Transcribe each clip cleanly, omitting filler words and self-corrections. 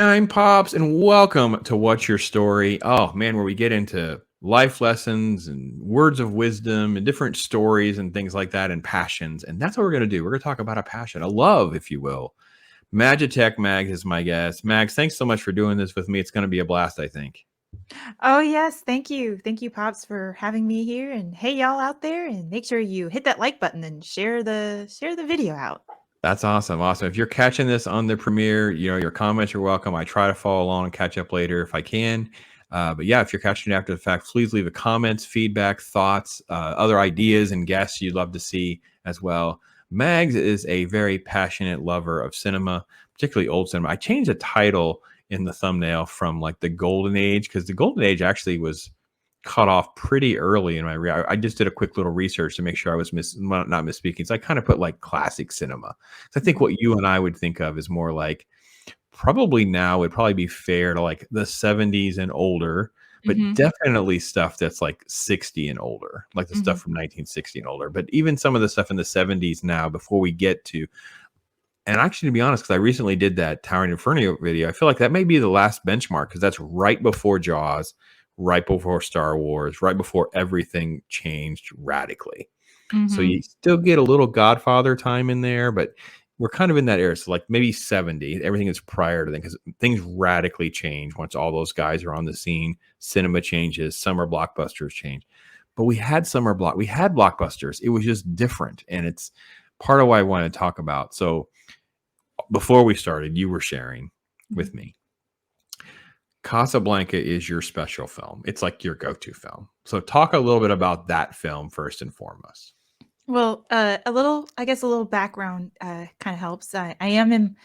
I'm Pops, and welcome to What's Your Story? Oh man, where we get into life lessons and words of wisdom and different stories and things like that and passions. And that's what we're going to do. We're going to talk about a passion, a love, if you will. MAGITEK Mags is my guest. Mags, thanks so much for doing this with me. It's going to be a blast, I think. Oh, yes. Thank you. Thank you, Pops, for having me here. And hey, y'all out there, and make sure you hit that like button and share the video out. That's awesome. Awesome. If you're catching this on the premiere, your comments are welcome. I try to follow along and catch up later if I can. But yeah, if you're catching it after the fact, please leave a comments, feedback, thoughts, other ideas and guests you'd love to see as well. Mags is a very passionate lover of cinema, particularly old cinema. I changed the title in the thumbnail from like the golden age, because the golden age actually was cut off pretty early in my I just did a quick little research to make sure I was not misspeaking. So I kind of put like classic cinema. So I think what you and I would think of is more like probably now would probably be fair to like the 70s and older, but Mm-hmm. definitely stuff that's like 60 and older, like the Mm-hmm. stuff from 1960 and older. But even some of the stuff in the 70s now, before we get to, and actually, to be honest, because I recently did that Towering Inferno video, I feel like that may be the last benchmark because that's right before Jaws, right before Star Wars, right before everything changed radically. So Mm-hmm. you still get a little Godfather time in there, but we're kind of in that era. So like maybe 70, everything is prior to then because things radically change once all those guys are on the scene. Cinema changes, summer blockbusters change. But we had blockbusters. It was just different. And it's part of what I want to talk about. So before we started, you were sharing with me. Casablanca is your special film. It's like your go-to film. So talk a little bit about that film first and foremost. Well, I guess, a little background kind of helps. I am in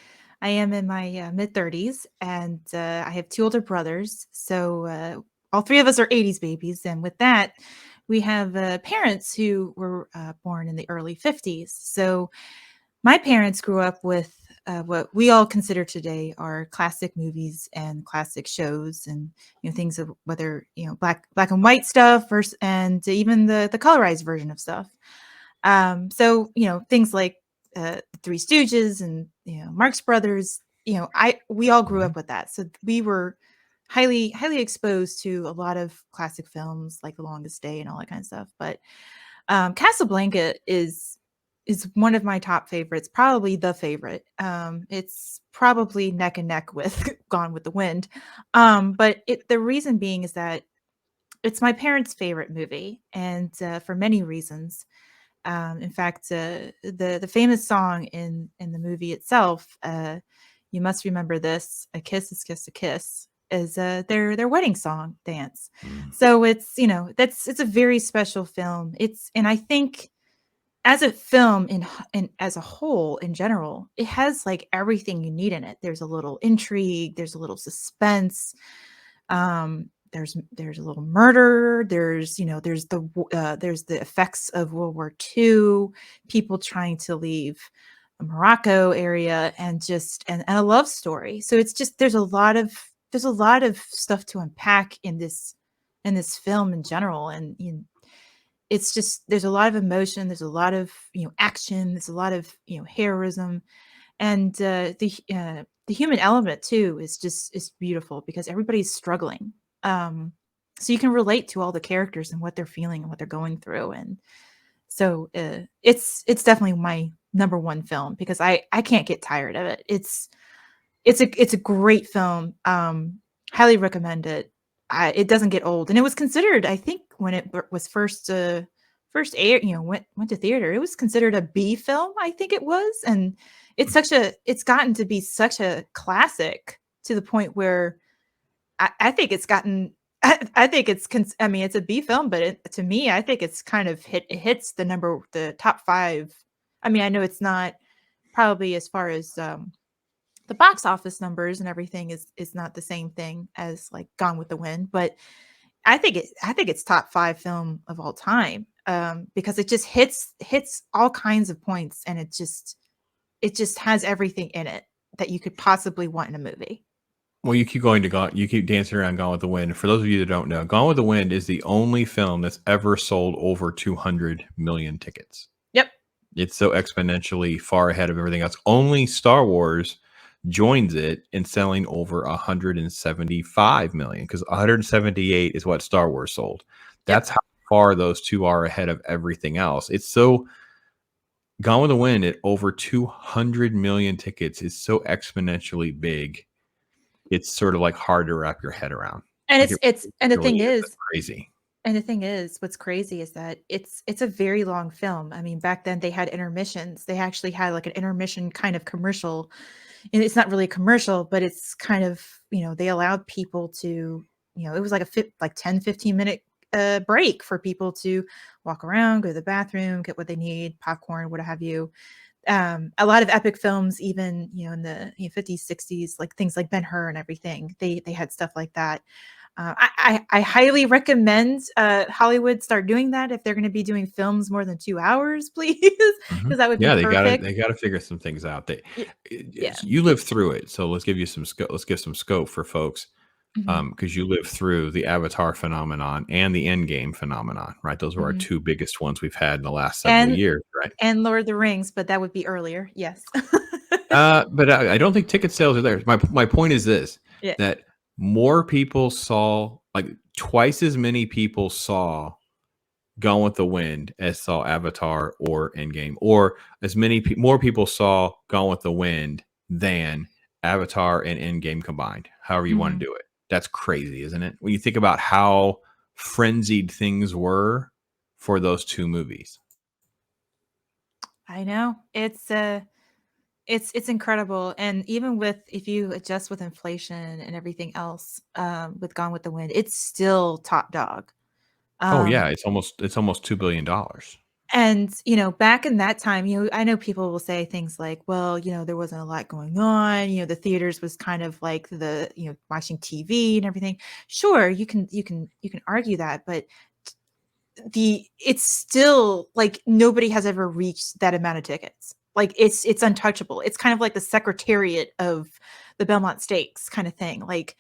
my mid-30s, and I have two older brothers. So all three of us are '80s babies, and with that, we have parents who were born in the early '50s. So my parents grew up with what we all consider today are classic movies and classic shows, and things of whether black and white stuff versus, and even the colorized version of stuff. So things like the Three Stooges and Marx Brothers. We all grew Mhm. up with that, so we were highly exposed to a lot of classic films like The Longest Day and all that kind of stuff. But Casablanca is one of my top favorites, probably the favorite. It's probably neck and neck with Gone with the Wind. But the reason being is that it's my parents' favorite movie, and for many reasons. In fact, the famous song in the movie itself, you must remember this: "A kiss is just a kiss," is their wedding song dance. Mm. So it's a very special film. And I think as a film in as a whole in general, it has like everything you need in it. There's a little intrigue, there's a little suspense, there's a little murder, there's the effects of World War II, people trying to leave Morocco area, and and a love story. So it's just there's a lot of stuff to unpack in this film in general. And it's just there's a lot of emotion, there's a lot of action, there's a lot of heroism, and the human element too is beautiful because everybody's struggling. um so you can relate to all the characters and what they're feeling and what they're going through. And so it's definitely my number one film because I can't get tired of it. It's a great film. Highly recommend it. It doesn't get old, and it was considered, I think, when it was first aired, went to theater. It was considered a B film, I think it was, and it's gotten to be such a classic to the point where I think it's gotten. I think I mean, it's a B film, but to me, I think it's kind of it hits the top five. I mean, I know it's not probably as far as the box office numbers and everything is not the same thing as like Gone with the Wind, but I think it's top five film of all time, because it just hits all kinds of points, and it just has everything in it that you could possibly want in a movie. Well, you keep going to Gone, you keep dancing around Gone with the Wind. For those of you that don't know, Gone with the Wind is the only film that's ever sold over 200 million tickets. Yep. It's so exponentially far ahead of everything else. Only Star Wars joins it in selling over 175 million, because 178 is what Star Wars sold. Yep. That's how far those two are ahead of everything else. It's so Gone with the Wind at over 200 million tickets is so exponentially big. It's sort of like hard to wrap your head around. And Like it's and the really thing is. It's is, crazy. what's crazy is that it's a very long film. I mean, back then they had intermissions. They actually had like an intermission kind of commercial. And it's not really a commercial, but it's kind of, they allowed people to, it was like like 10-15 minute break for people to walk around, go to the bathroom, get what they need, popcorn, what have you. A lot of epic films, even in the 50s, 60s, like things like Ben-Hur and everything, they had stuff like that. I highly recommend Hollywood start doing that if they're going to be doing films more than 2 hours, please, because that would be Yeah, they perfect. gotta figure some things out. Yeah. You lived through it, so let's give you some scope. Let's give some scope for folks, Mhm. because you lived through the Avatar phenomenon and the Endgame phenomenon, right? Those were our Mhm. two biggest ones we've had in the last several And years, right? and Lord of the Rings, but that would be earlier. Yes. But I don't think ticket sales are there. My point is this: Yeah. that more people saw, like twice as many people saw Gone with the Wind as saw Avatar or Endgame, or as many more people saw Gone with the Wind than Avatar and Endgame combined. However you want Mhm. to do it, that's crazy, isn't it? When you think about how frenzied things were for those two movies. I know. It's incredible, and even with if you adjust with inflation and everything else, with Gone with the Wind, it's still top dog. Oh yeah, Um, it's almost $2 billion. and, back in that time, I know people will say things like, "Well, there wasn't a lot going on, the theaters was kind of like watching TV and everything." Sure, you can argue that, but it's still like nobody has ever reached that amount of tickets. Like it's untouchable. It's kind of like the secretariat of the Belmont Stakes kind of thing. Like,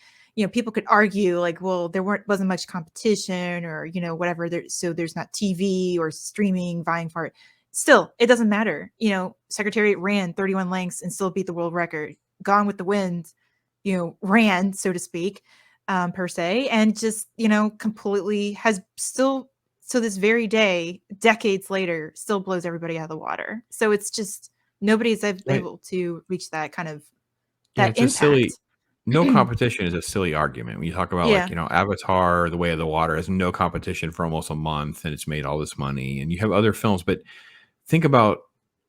people could argue like, well, there wasn't much competition or, whatever there, so there's not TV or streaming vying for it. Still, it doesn't matter. Secretariat ran 31 lengths and still beat the world record. Gone with the Wind, ran, so to speak, per se, and just, completely has still, so this very day, decades later, still blows everybody out of the water. So it's just nobody's Right. able to reach that kind of Yeah, that it's a silly. impact. No competition is a silly argument. When you talk about, like, Yeah. Avatar, The Way of the Water has no competition for almost a month, and it's made all this money, and you have other films, but think about,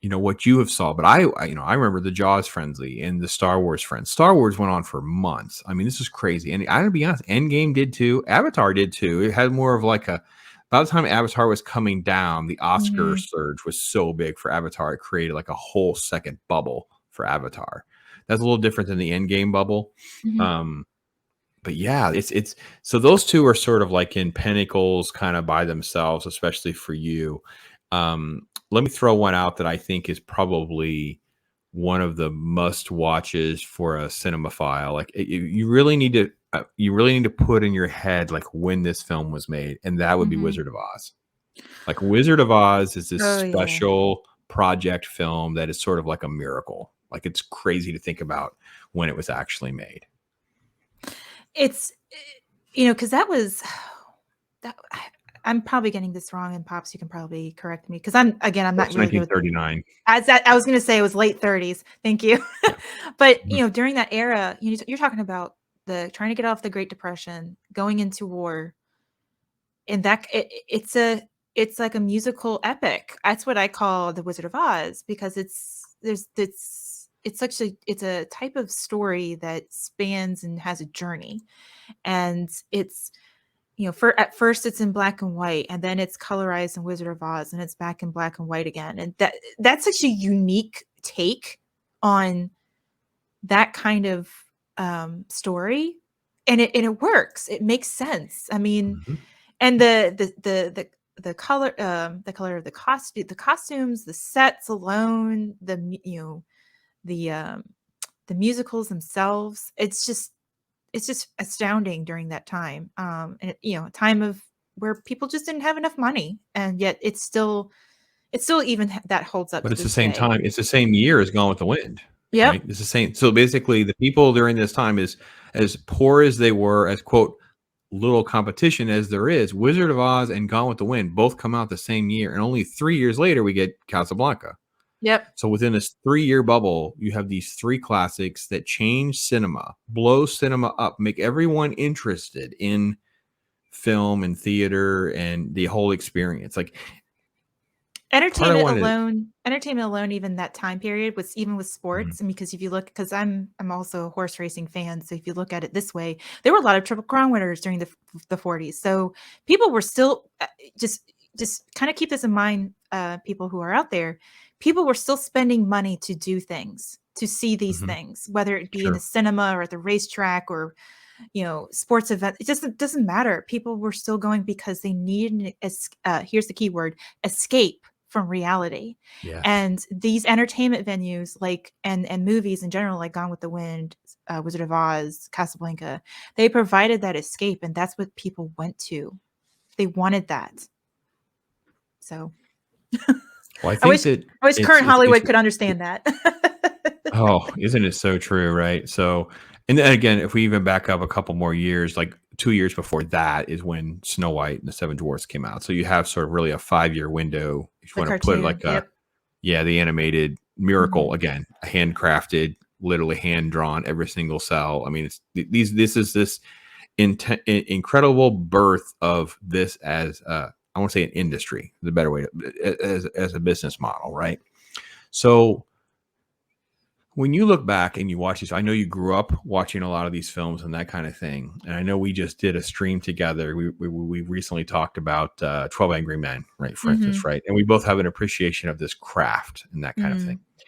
what you have saw. But I remember the Jaws frenzy and the Star Wars friends. Star Wars went on for months. I mean, this is crazy. And I gotta be honest, Endgame did too. Avatar did too. It had more of like by the time Avatar was coming down, the Oscar Mhm. surge was so big for Avatar, it created like a whole second bubble for Avatar. That's a little different than the Endgame bubble. Mhm. Um, but yeah, it's so those two are sort of like in pinnacles kind of by themselves, especially for you. Let me throw one out that I think is probably one of the must watches for a cinemaphile. Like you really need to put in your head like when this film was made, and that would be Mhm. Wizard of Oz. Like Wizard of Oz is this Oh, yeah. special project film that is sort of like a miracle. Like it's crazy to think about when it was actually made. It's, because that was that I'm probably getting this wrong, and Pops, you can probably correct me because I'm It not was really good with 1939. I was gonna say it was late 30s. Thank you. Yeah. But, Mhm. during that era, you're talking about the trying to get off the Great Depression, going into war, and it's like a musical epic. That's what I call The Wizard of Oz because it's such a type of story that spans and has a journey. And it's, for at first it's in black and white, and then it's colorized in Wizard of Oz, and it's back in black and white again. And that's such a unique take on that kind of story. And it works. It makes sense. I mean, Mhm. and the color of the costumes, the sets alone, the the musicals themselves, it's just astounding during that time. And a time of where people just didn't have enough money, and yet it's still even that holds up But to it's the this same day. time, it's the same year as Gone with the Wind. Yep. right? It's the same. So basically, the people during this time is as poor as they were, as quote little competition as there is. Wizard of Oz and Gone with the Wind both come out the same year, and only 3 years later we get Casablanca. Yep. So within this 3 year bubble, you have these three classics that change cinema, blow cinema up, make everyone interested in film and theater and the whole experience. Like part I wanted. Entertainment alone, even that time period was even with Mhm, sports. And because if you look, because I'm also a horse racing fan, so if you look at it this way, there were a lot of Triple Crown winners during the 40s. So people were still just kind of keep this in mind, people who are out there. People were still spending money to do things, to see these mhm, things, whether it be in the sure. cinema or at the racetrack or sports event. It just doesn't matter. People were still going because they needed here's the key word, escape from reality. Yes. And these entertainment venues, like and movies in general, like Gone with the Wind, Wizard of Oz, Casablanca, they provided that escape, and that's what people went to. They wanted that. So Well, I I think wish that I wish it's current it's Hollywood it's could understand that. oh, isn't it so true, right? So, and then again, if we even back up a couple more years, like 2 years before that is when Snow White and the Seven Dwarfs came out. So you have sort of really a 5 year window. If you The want to put it cartoon. like a, Yep. yeah, the animated miracle Mhm. again, handcrafted, literally hand drawn, every single cell. I mean, it's this is this incredible birth of this as I want to say an industry, the better way to, as a business model, right? So when you look back and you watch these, I know you grew up watching a lot of these films and that kind of thing. And I know we just did a stream together. We recently talked about 12 Angry Men, right? For instance, Mhm. right? And we both have an appreciation of this craft and that kind of thing. Mm.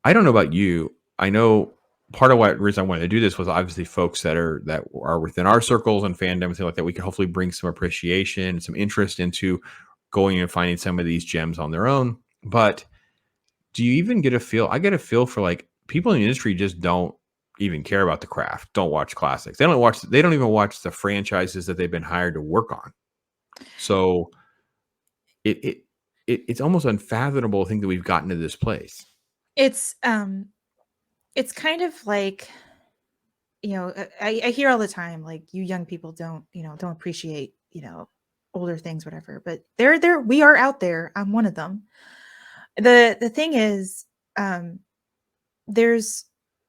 I don't know about you. I know part of what reason I wanted to do this was obviously folks that are within our circles and fandom and things like that. We could hopefully bring some appreciation, some interest into going and finding some of these gems on their own. But do you even get a feel? I get a feel for like people in the industry just don't even care about the craft, don't watch classics. They don't even watch the franchises that they've been hired to work on. So it it, it's almost unfathomable to think that we've gotten to this place. It's it's kind of like, I hear all the time, like, you young people don't appreciate, older things, whatever. But we are out there. I'm one of them. The thing is, um, there's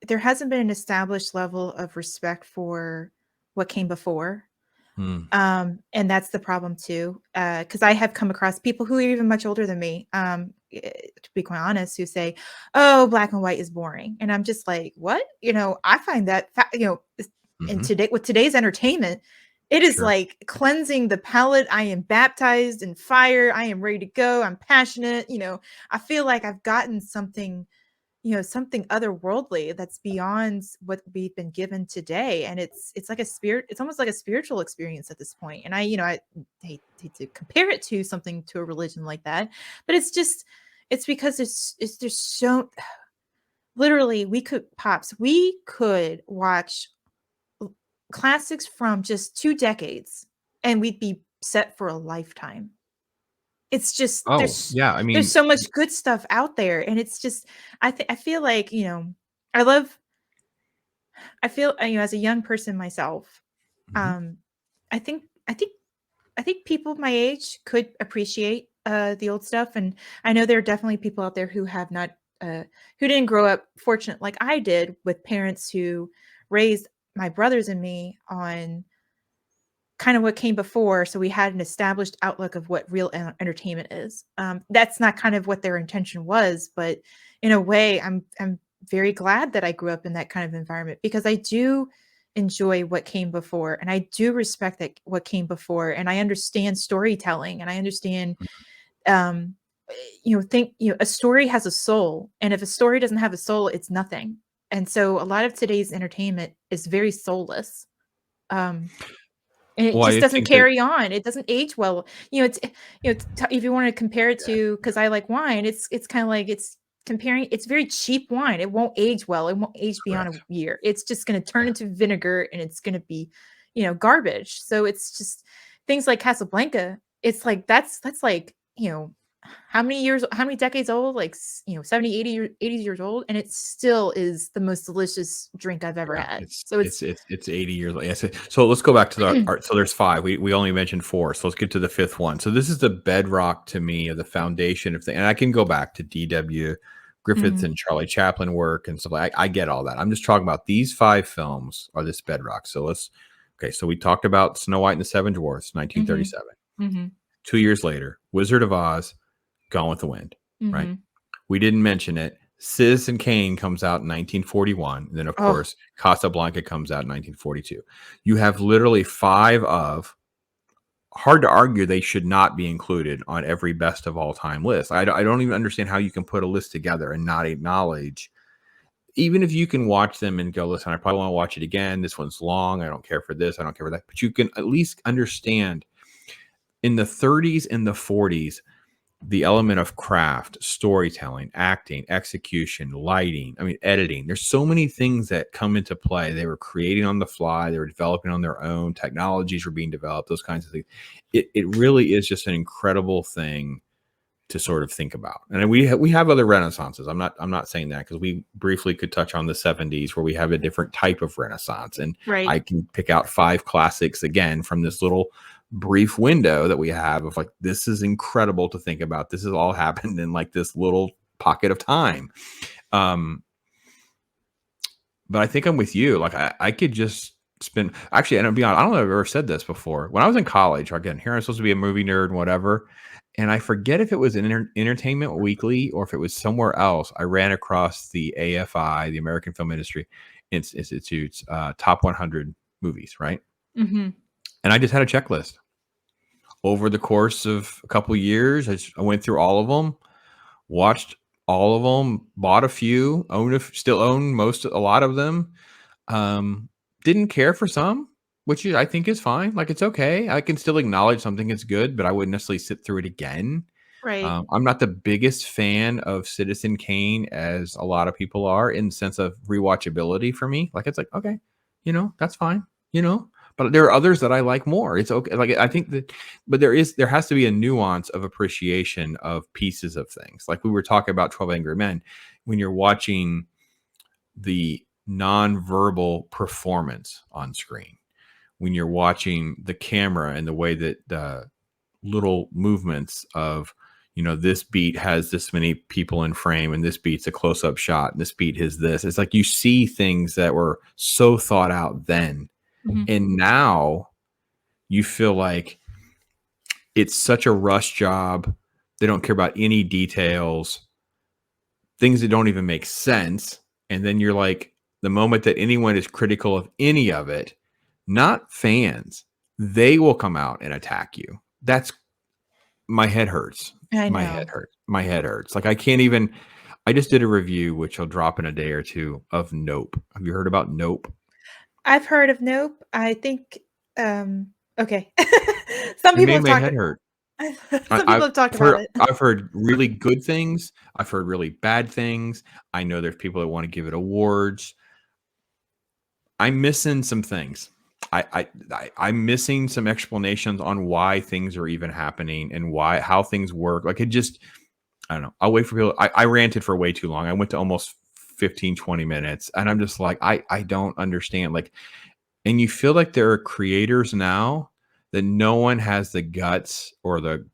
there hasn't been an established level of respect for what came before. Hmm. And that's the problem too. Because I have come across people who are even much older than me, to be quite honest, who say, "Oh, black and white is boring," and I'm just like, "What?" I find that in Hmm. today with today's entertainment, it is Sure. like cleansing the palate. I am baptized in fire. I am ready to go. I'm passionate. I feel like I've gotten something otherworldly that's beyond what we've been given today. And it's like a spirit, it's almost like a spiritual experience at this point. And I hate to compare it to something, to a religion like that, but it's because it's just so literally we could watch classics from just 2 decades and we'd be set for a lifetime. It's just Oh yeah. I there's mean, so much good stuff out there, and it's just I feel like, I love I feel, as a young person myself, mhm. um, I think I think I think people my age could appreciate, the old stuff, and I know there are definitely people out there who have not, who didn't grow up fortunate like I did, with parents who raised my brothers and me on kind of what came before, so we had an established outlook of what real entertainment is. That's not kind of what their intention was, but in a way, I'm very glad that I grew up in that kind of environment, because I do enjoy what came before, and I do respect that what came before, and I understand storytelling, and I understand, um, think a story has a soul, and if a story doesn't have a soul, it's nothing. And so a lot of today's entertainment is very soulless. Um, and it Well, just I doesn't think that carry on. It doesn't age well. If you wanna compare it to, because I like wine, it's kinda like it's very cheap wine. It won't age well. It won't age beyond a correct. year. It's just gonna turn Yeah. into vinegar, and it's gonna be, garbage. So it's just things like Casablanca, it's like that's like, how many decades old? Like, 70, 80 years old, and it still is the most delicious drink I've ever Yeah, had. it's So it's it's it's 80 years old. Yes. So let's go back to the art. So there's five. We only mentioned four. So let's get to the fifth one. So this is the bedrock to me of the foundation of things. And I can go back to D.W. Griffith Mhm, and Charlie Chaplin work and stuff like I get all that. I'm just talking about these five films are this bedrock. So okay. So we talked about Snow White and the Seven Dwarfs, mhm, 1937. mhm, 2 years later, Wizard of Oz, Gone with the Wind, right? mhm. We didn't mention it. Citizen Kane comes out in 1941. And then, of Oh, course, Casablanca comes out in 1942. You have literally five of, hard to argue they should not be included on every best of all time list. I don't even understand how you can put a list together and not acknowledge, even if you can watch them and go, listen, I probably want to watch it again. This one's long. I don't care for this. I don't care for that. But you can at least understand in the 30s and the 40s, the element of craft, storytelling, acting, execution, lighting, I mean, editing. There's so many things that come into play. They were creating on the fly, they were developing on their own, technologies were being developed, those kinds of things. It really is just an incredible thing to sort of think about. And we have other renaissances. I'm not saying that because we briefly could touch on the 70s where we have a different type of renaissance. And right, I can pick out five classics again from this little brief window that we have of like, this is incredible to think about. This has all happened in like this little pocket of time. Um, but I think I'm with you. Like I could just spend actually, and I'll be honest, I don't know if I've ever said this before. When I was in college, again, here I'm supposed to be a movie nerd and whatever. And I forget if it was in Entertainment Weekly or if it was somewhere else. I ran across the AFI, the American Film Industry Institute's top 100 movies, right? mhm, And I just had a checklist over the course of a couple of years. I went through all of them, watched all of them, bought a few, still own a lot of them. Um, didn't care for some, which I think is fine. Like it's okay. I can still acknowledge something is good, but I wouldn't necessarily sit through it again. right. I'm not the biggest fan of Citizen Kane as a lot of people are in the sense of rewatchability for me. Like it's like, okay, that's fine, but there are others that I like more. It's okay. Like I think that, but there has to be a nuance of appreciation of pieces of things. Like we were talking about 12 Angry Men, when you're watching the nonverbal performance on screen, when you're watching the camera and the way that the little movements of, this beat has this many people in frame and this beat's a close-up shot and this beat is this. It's like you see things that were so thought out then. Mhm. And now you feel like it's such a rush job. They don't care about any details, things that don't even make sense. And then you're like, the moment that anyone is critical of any of it, not fans, they will come out and attack you. That's my head hurts. I My head know. hurts. My head hurts. Like I can't even. I just did a review, which I'll drop in a day or two, of Nope. Have you heard about Nope? I've heard of Nope. I think, okay. Some It people made have my talked head hurt. some people have talked I've about heard it. I've heard really good things. I've heard really bad things. I know there's people that want to give it awards. I'm missing some things. I'm missing some explanations on why things are even happening and how things work. Like it just, I don't know. I'll wait for people. I ranted for way too long. I went to almost 15, 20 minutes and I'm just like, I don't understand. Like, and you feel like there are creators now that no one has the guts or the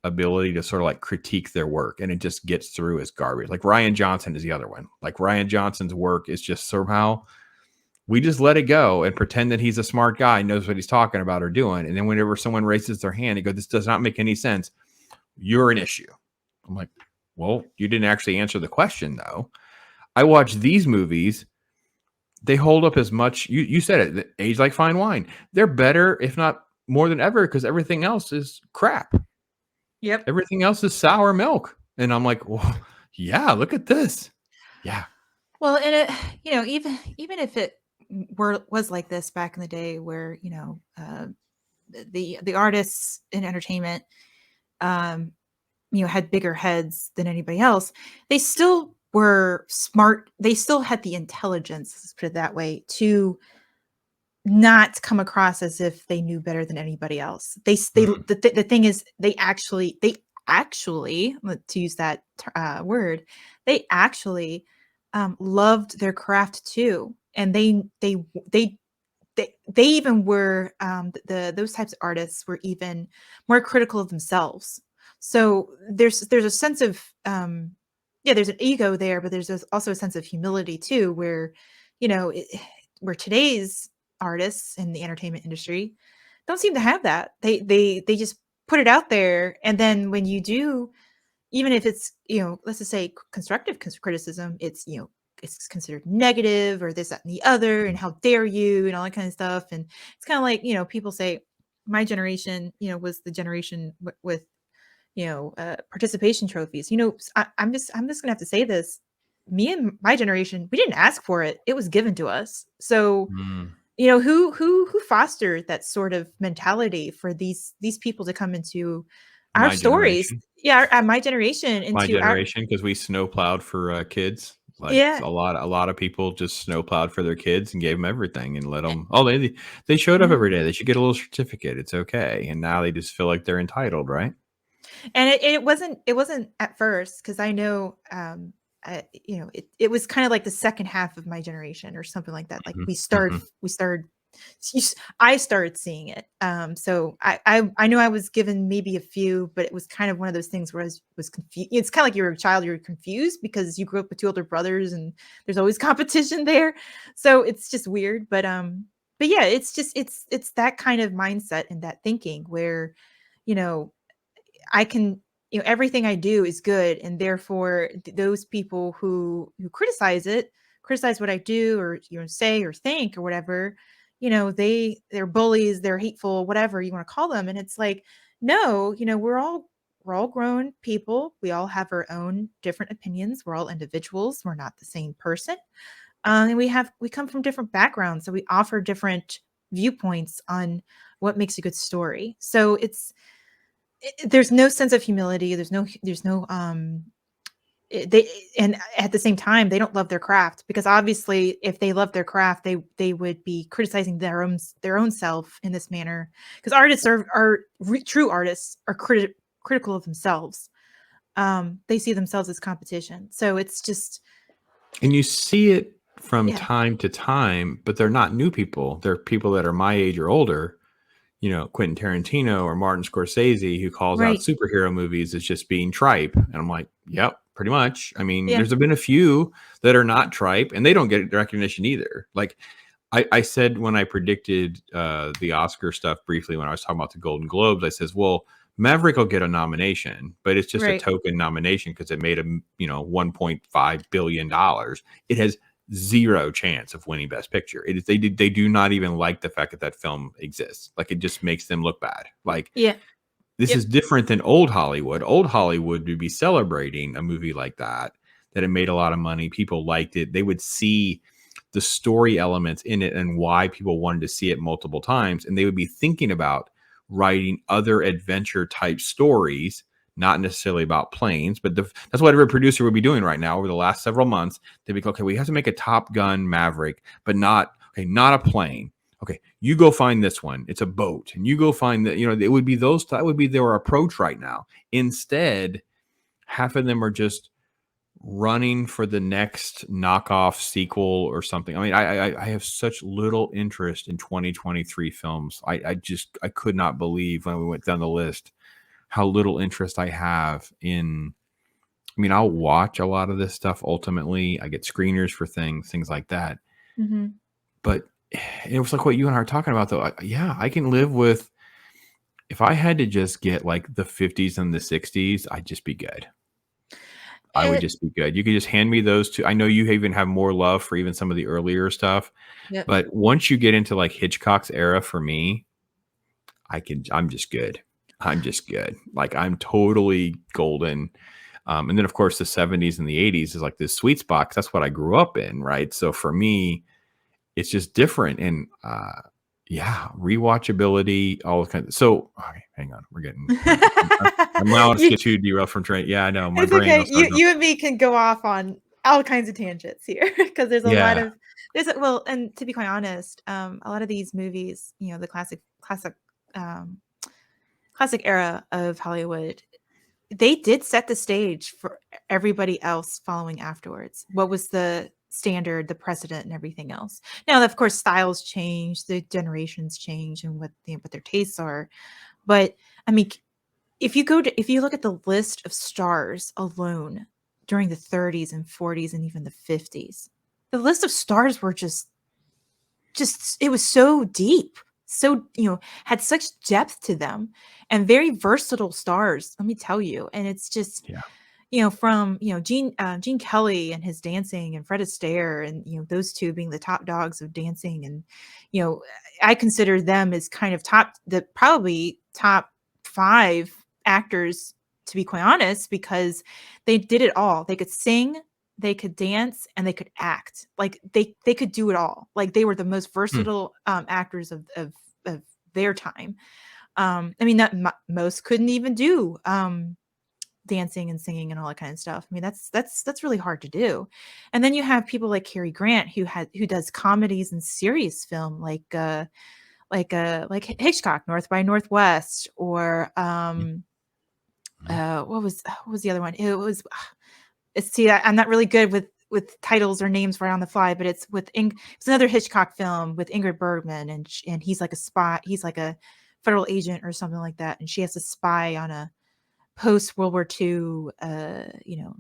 ability to sort of like critique their work and it just gets through as garbage. Like Ryan Johnson is the other one. Like Ryan Johnson's work is just somehow we just let it go and pretend that he's a smart guy, knows what he's talking about or doing. And then whenever someone raises their hand, he goes, this does not make any sense. You're an issue. I'm like, well, you didn't actually answer the question though. I watch these movies. They hold up as much. You said it, age like fine wine. They're better, if not more than ever, because everything else is crap. Yep. Everything else is sour milk. And I'm like, well, yeah, look at this. Yeah. Well, and it, even if it was like this back in the day where, the artists in entertainment, um, had bigger heads than anybody else, they still were smart. They still had the intelligence, let's put it that way, to not come across as if they knew better than anybody else. They Mhm. the thing is they actually, to use that word, they actually loved their craft too, and they they even were those types of artists were even more critical of themselves. So there's a sense of yeah, there's an ego there, but there's also a sense of humility too, where you know where today's artists in the entertainment industry don't seem to have that. They just put it out there, and then when you do, even if it's, let's just say constructive criticism, it's, it's considered negative or this, that, and the other, and how dare you, and all that kind of stuff. And it's kind of like, people say my generation, was the generation with, participation trophies. I'm just gonna have to say this. Me and my generation, we didn't ask for it. It was given to us. So, Mm. who fostered that sort of mentality for these people to come into our My stories? generation. Yeah, my generation My into our generation, because we snowplowed for kids. Like yeah. a lot of people just snowplowed for their kids and gave them everything and let them. Oh, they showed up Yeah. every day. They should get a little certificate. It's okay. And now they just feel like they're entitled, right? And it wasn't at first, because I know it was kind of like the second half of my generation or something like that. Like Mhm, we mhm. started I started seeing it. So I know I was given maybe a few, but it was kind of one of those things where I was confused. It's kind of like you're a child, you're confused because you grew up with two older brothers and there's always competition there. So it's just weird. But yeah, it's just it's that kind of mindset and that thinking where, you know, I can, everything I do is good, and therefore those people who criticize what I do, or say or think or whatever, they're bullies, they're hateful, whatever you want to call them. And it's like, no, we're all grown people. We all have our own different opinions. We're all individuals. We're not the same person. And we come from different backgrounds, so we offer different viewpoints on what makes a good story. So there's no sense of humility. There's no they and at the same time they don't love their craft, because obviously if they love their craft, they would be criticizing their own self in this manner, because artists true artists are critical of themselves. They see themselves as competition, so it's just And you see it from yeah. time to time, but they're not new people. They're people that are my age or older, Quentin Tarantino or Martin Scorsese, who calls out Right. superhero movies as just being tripe. And I'm like, yep, pretty much. I mean, Yeah. there's been a few that are not tripe and they don't get recognition either. Like I said when I predicted the Oscar stuff briefly when I was talking about the Golden Globes, I says, well, Maverick will get a nomination, but it's just a Right. token nomination because it made $1.5 billion. It has zero chance of winning Best Picture. It is they do not even like the fact that that film exists. Like it just makes them look bad. Like Yeah. this Yep. is different than old Hollywood. Old Hollywood would be celebrating a movie like that it made a lot of money. People liked it. They would see the story elements in it and why people wanted to see it multiple times. And they would be thinking about writing other adventure type stories, not necessarily about planes, but that's what every producer would be doing right now over the last several months. They'd be like, okay, we have to make a Top Gun Maverick, but not a plane. Okay, you go find this one. It's a boat, and you go find that. It would be that would be their approach right now. Instead, half of them are just running for the next knockoff sequel or something. I mean, I have such little interest in 2023 films. I could not believe when we went down the list how little interest I have in. I mean, I'll watch a lot of this stuff. Ultimately, I get screeners for things like that. Hmm. But it was like what you and I are talking about, though. Yeah, I can live with if I had to just get like the 50s and the 60s, I'd just be good. I would It, just be good. You could just hand me those two. I know you even have more love for even some of the earlier stuff, yep. but once you get into like Hitchcock's era for me, I'm just good. I'm just good. Like I'm totally golden. And then of course the 70s and the 80s is like this sweet spot 'cause that's what I grew up in, right? So for me, it's just different. And yeah, rewatchability, all kinds. So okay, hang on, I'm allowed to You- get too derailed from train. Yeah, I know my It's brain okay. will start. You and me can go off on all kinds of tangents here, because there's a lot Yeah. of and to be quite honest, a lot of these movies, the um classic era of Hollywood, they did set the stage for everybody else following afterwards. What was the standard, the precedent, and everything else. Now, of course, styles change, the generations change, and what their tastes are. But I mean, if you look at the list of stars alone during the 30s and 40s and even the 50s, the list of stars were just it was so deep, so had such depth to them, and very versatile stars, let me tell you. And it's just Yeah. from Gene Kelly and his dancing, and Fred Astaire, and those two being the top dogs of dancing. And I consider them as kind of probably top 5 actors, to be quite honest, because they did it all. They could sing, they could dance, and they could act. Like they could do it all. Like they were the most versatile actors of their time. I mean, that most couldn't even do dancing and singing and all that kind of stuff. I mean, that's really hard to do. And then you have people like Cary Grant, who does comedies and serious film, like Hitchcock, North by Northwest, or what was the other one? It was I'm not really good with titles or names right on the fly, but it's it's another Hitchcock film with Ingrid Bergman, and he's like a spy. He's like a federal agent or something like that, and she has to spy on a post World War II,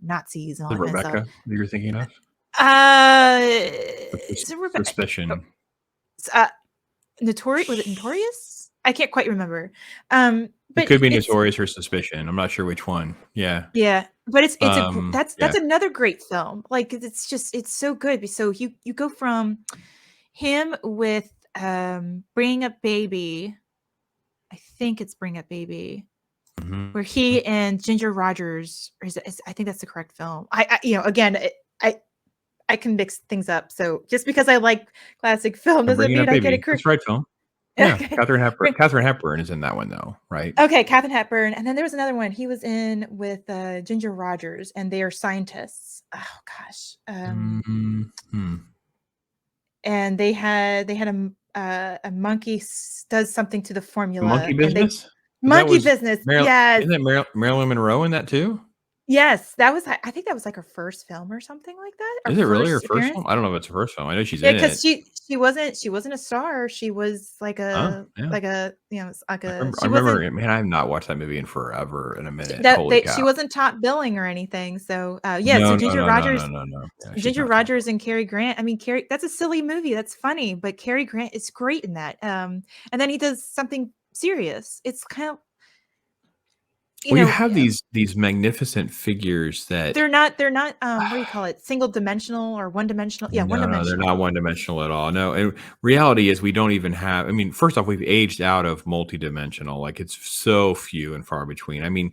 Nazis and all The that kind of stuff. Rebecca that you're thinking of? Is it Rebecca? Suspicion. Notorious? Was it Notorious? I can't quite remember. But it could be Notorious or Suspicion. I'm not sure which one. Yeah. Yeah, but that's another great film. Like it's so good. So you go from him with Bring Up Baby. I think it's Bring Up Baby. Where he and Ginger Rogers, I think that's the correct film. Again, I can mix things up. So just because I like classic film doesn't mean I get it correct. That's right, film. Yeah, okay. Katharine Hepburn is in that one though, right? Okay, Katharine Hepburn, and then there was another one he was in with Ginger Rogers, and they are scientists. Oh gosh, and they had a monkey does something to the formula. Monkey Business. Monkey Business. Yes. Isn't it Marilyn Monroe in that too? Yes, I think that was like her first film or something like that. Is it really her first film? I don't know if it's her first film. I know she's in it. Because she wasn't a star. She was like a I she remember. Man, I have not watched that movie in forever. In a minute, she wasn't top billing or anything. So so Ginger Rogers, Ginger Rogers and Cary Grant. I mean, that's a silly movie. That's funny, but Cary Grant is great in that. And then he does something serious. It's kind of. You have these magnificent figures that they're not what do you call it, single dimensional or one dimensional? Yeah, one dimensional. No, they're not one dimensional at all. No, and reality is we don't even have. I mean, first off, we've aged out of multidimensional. Like it's so few and far between. I mean,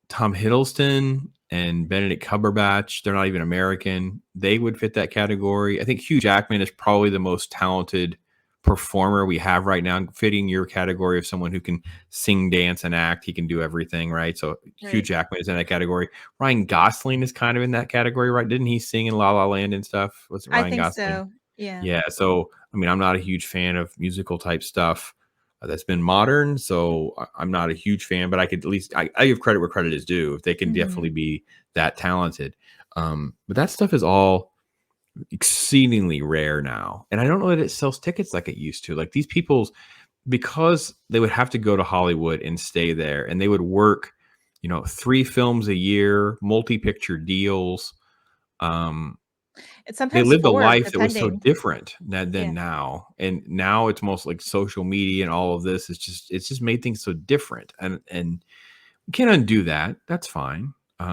Tom Hiddleston and Benedict Cumberbatch, they're not even American. They would fit that category. I think Hugh Jackman is probably the most talented performer we have right now, fitting your category of someone who can sing, dance, and act. He can do everything, right? So Hugh Jackman is in that category. Ryan Gosling is kind of in that category, right? Didn't he sing in La La Land and stuff? Was it Ryan Gosling? I think so. Yeah. Yeah. So I mean, I'm not a huge fan of musical type stuff that's been modern. So I'm not a huge fan, but I could at least I give credit where credit is due. They can definitely be that talented. But that stuff is all exceedingly rare now, and I don't know that it sells tickets like it used to. Like these people, because they would have to go to Hollywood and stay there, and they would work 3 films a year, multi-picture deals. They lived a life that was so different than now, and now it's most like social media and all of this. It's just made things so different, and we can't undo that. That's fine, but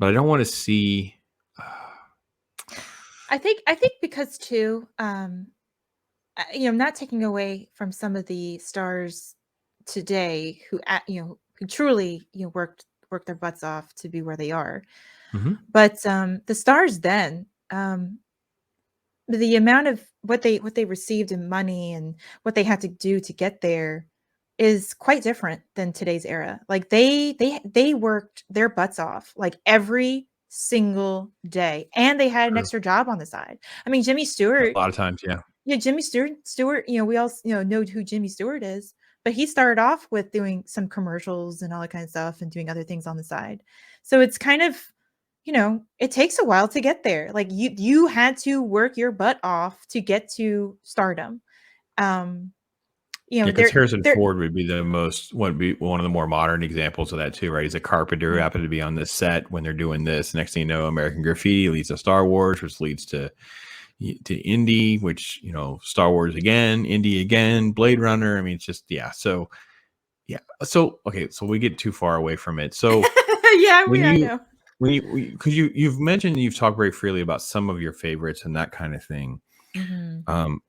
I don't want to see. I think because too, not taking away from some of the stars today who truly worked their butts off to be where they are, but the stars then, the amount of what they received in money and what they had to do to get there is quite different than today's era. Like they worked their butts off like every single day, and they had an extra job on the side. I mean, Jimmy Stewart, a lot of times, Jimmy Stewart, we all know who Jimmy Stewart is, but he started off with doing some commercials and all that kind of stuff and doing other things on the side. So it's kind of, it takes a while to get there. Like you had to work your butt off to get to stardom. Um, Yeah, because there Harrison there Ford would be one of the more modern examples of that too, right? He's a carpenter who yeah. happened to be on this set when they're doing this. Next thing you know, American Graffiti leads to Star Wars, which leads to Indy, which Star Wars again, Indy again, Blade Runner. I mean, it's just So yeah. So okay, so we get too far away from it. So Yeah, when I you know. because you've mentioned, you've talked very freely about some of your favorites and that kind of thing. Mhm.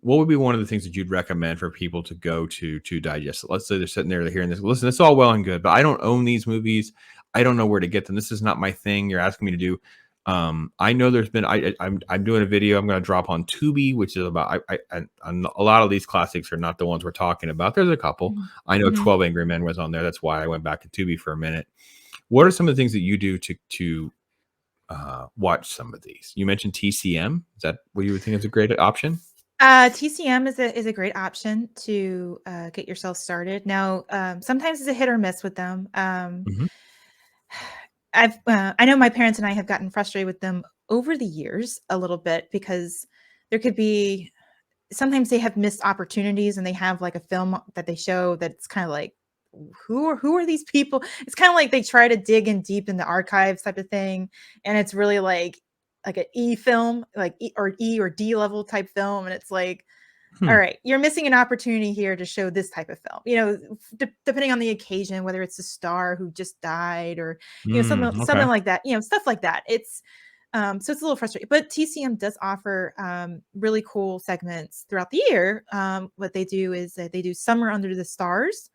What would be one of the things that you'd recommend for people to go to digest it? Let's say they're sitting there, they're hearing this. Listen, it's all well and good, but I don't own these movies. I don't know where to get them. This is not my thing. You're asking me to do. I know there's been. I'm doing a video. I'm going to drop on Tubi, which is about. A lot of these classics are not the ones we're talking about. There's a couple. Mhm. I know Mhm. 12 Angry Men was on there. That's why I went back to Tubi for a minute. What are some of the things that you do to watch some of these? You mentioned TCM. Is that what you would think is a great option? TCM is a great option to get yourself started. Now, sometimes it's a hit or miss with them. Mhm. I know my parents and I have gotten frustrated with them over the years a little bit because there could be sometimes they have missed opportunities and they have like a film that they show that's kind of like who are these people? It's kind of like they try to dig in deep in the archives type of thing, and it's really like an E film, like E or D level type film, and it's like, all Hmm. right, you're missing an opportunity here to show this type of film. Depending on the occasion, whether it's a star who just died or something Okay. like that. Stuff like that. So it's a little frustrating, but TCM does offer really cool segments throughout the year. What they do is that they do Summer Under the Stars,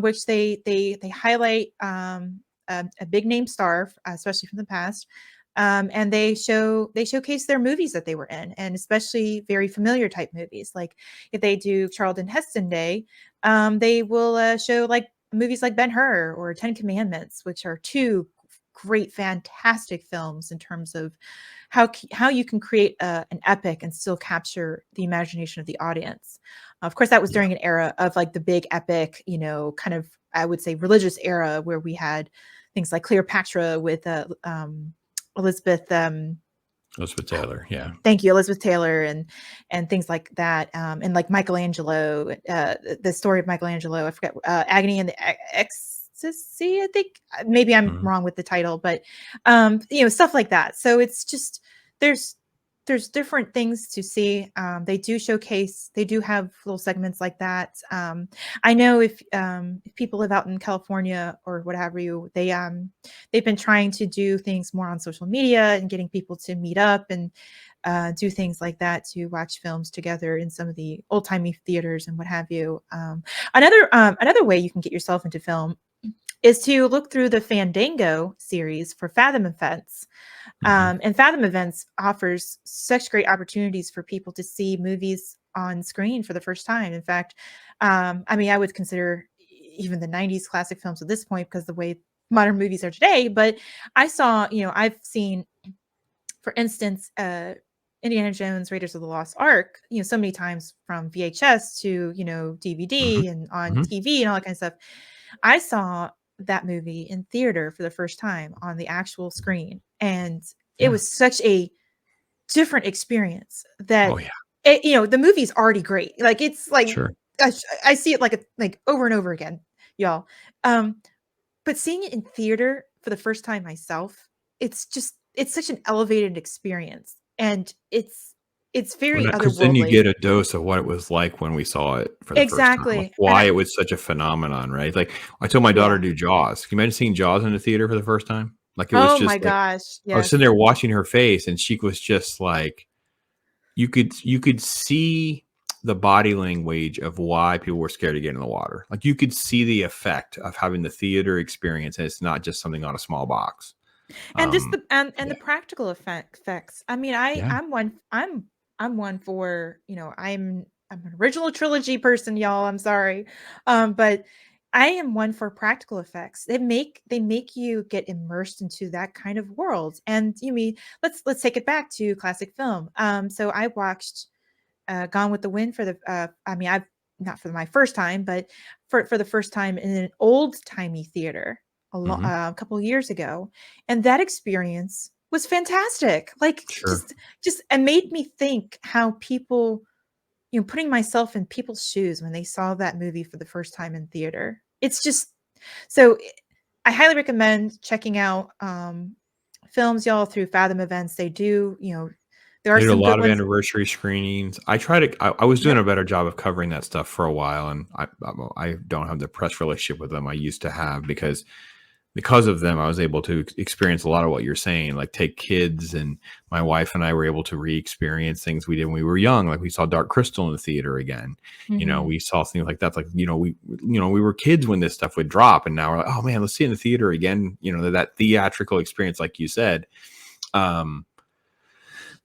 which they highlight a big name star, especially from the past, and they showcase their movies that they were in, and especially very familiar type movies. Like if they do Charlton Heston Day, they will show like movies like Ben Hur or Ten Commandments, which are two great, fantastic films in terms of how you can create an epic and still capture the imagination of the audience. Of course, that was Yeah. during an era of like the big epic, kind of, I would say, religious era where we had things like Cleopatra with Elizabeth. Elizabeth Taylor. Yeah. Thank you, Elizabeth Taylor, and things like that, and like Michelangelo, the story of Michelangelo. I forget, Agony and the Ecstasy. I think maybe I'm Mhm. wrong with the title, but stuff like that. So it's just there's there's different things to see. They do have little segments like that. I know if people live out in California or what have you, they've been trying to do things more on social media and getting people to meet up and do things like that to watch films together in some of the old timey theaters and what have you. Another way you can get yourself into film is to look through the Fandango series for Fathom Events. Mhm. And Fathom Events offers such great opportunities for people to see movies on screen for the first time. In fact, I mean, I would consider even the 90s classic films at this point because the way modern movies are today. But I've seen, for instance, Indiana Jones, Raiders of the Lost Ark, so many times from VHS to, Mhm. DVD and on Mhm. TV and all that kind of stuff. I saw that movie in theater for the first time on the actual screen, and it Yeah. was such a different experience Oh that yeah. the movie's already great. Like it's like Sure. I see it like over and over again, y'all. Um, but seeing it in theater for the first time myself, it's such an elevated experience, and it's Well, very because then you otherworldly. get a dose of what it was like when we saw it for the first time, like Exactly, and why it was such a phenomenon, right? Like I told my daughter yeah. to do Jaws. Can you imagine seeing Jaws in the theater for the first time? Like it was Oh my just like gosh, I was yes. sitting there watching her face, and she was just like you could see the body language of why people were scared to get in the water. Like you could see the effect of having the theater experience, and it's not just something on a small box. And just Um, the yeah, practical effects. I mean, yeah, I'm one for, I'm an original trilogy person, y'all. I'm sorry. But I am one for practical effects. They make you get immersed into that kind of world. And you mean let's take it back to classic film. So I watched Gone with the Wind for the I mean, not for my first time, but for the first time in an old-timey theater Hmm. a couple of years ago, and that experience was fantastic. Like, Sure. just it made me think how people, putting myself in people's shoes when they saw that movie for the first time in theater. It's just so I highly recommend checking out films, y'all, through Fathom Events. They do, there are They did a some good lot of ones. anniversary screenings. I was doing Yep. a better job of covering that stuff for a while, and I don't have the press relationship with them I used to have because of them. I was able to experience a lot of what you're saying, like take kids, and my wife and I were able to re-experience things we did when we were young. Like we saw Dark Crystal in the theater again. Mhm. We saw things like that. Like, we were kids when this stuff would drop, and now we're like, oh man, let's see it in the theater again. That theatrical experience, like you said. Um,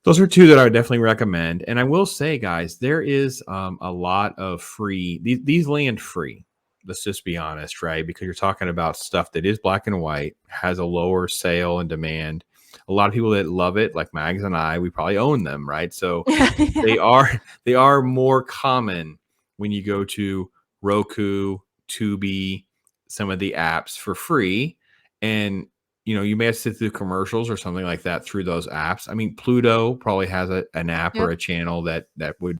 those are two that I would definitely recommend. And I will say, guys, there is a lot of free, these land free. Let's just be honest, right? Because you're talking about stuff that is black and white, has a lower sale and demand. A lot of people that love it, like Mags and I, we probably own them, right? So Yeah. they are more common when you go to Roku, Tubi, some of the apps for free. And you may have to sit through commercials or something like that through those apps. I mean, Pluto probably has an app or Yep. a channel that would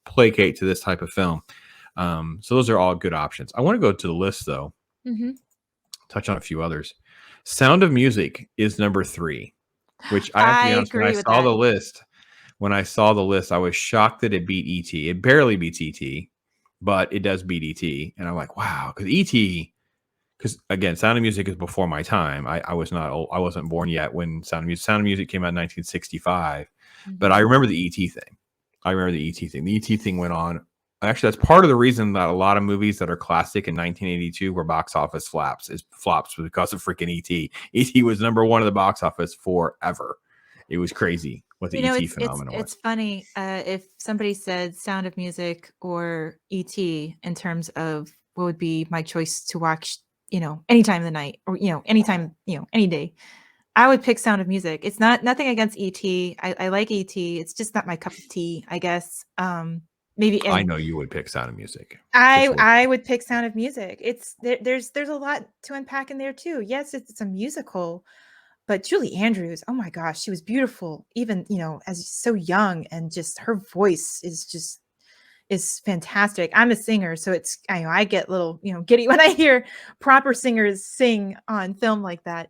placate to this type of film. So those are all good options. I want to go to the list though, Mhm. touch on a few others. Sound of Music is number 3, which I have to I be honest, agree with that. when I saw the list, I was shocked that it beat ET. It barely beats ET, but it does beat ET. And I'm like, wow, because ET, because again, Sound of Music is before my time. I was not old, I wasn't born yet when Sound of Music came out in 1965. But I Mhm. remember the ET thing. I remember the ET thing. The ET thing went on. Actually, that's part of the reason that a lot of movies that are classic in 1982 were box office flops because of freaking ET. ET was number one of the box office forever. It was crazy what the ET phenomenon It's was. funny, if somebody said Sound of Music or E.T. in terms of what would be my choice to watch, any time of the night or, anytime, any day, I would pick Sound of Music. It's not nothing against E.T. I like E.T. It's just not my cup of tea, I guess. Maybe I and know you would pick Sound of Music. Just I looking. would pick Sound of Music. There's a lot to unpack in there too. Yes, it's a musical, but Julie Andrews, oh my gosh, she was beautiful, even, as so young, and just her voice is fantastic. I'm a singer, so I get little, giddy when I hear proper singers sing on film like that.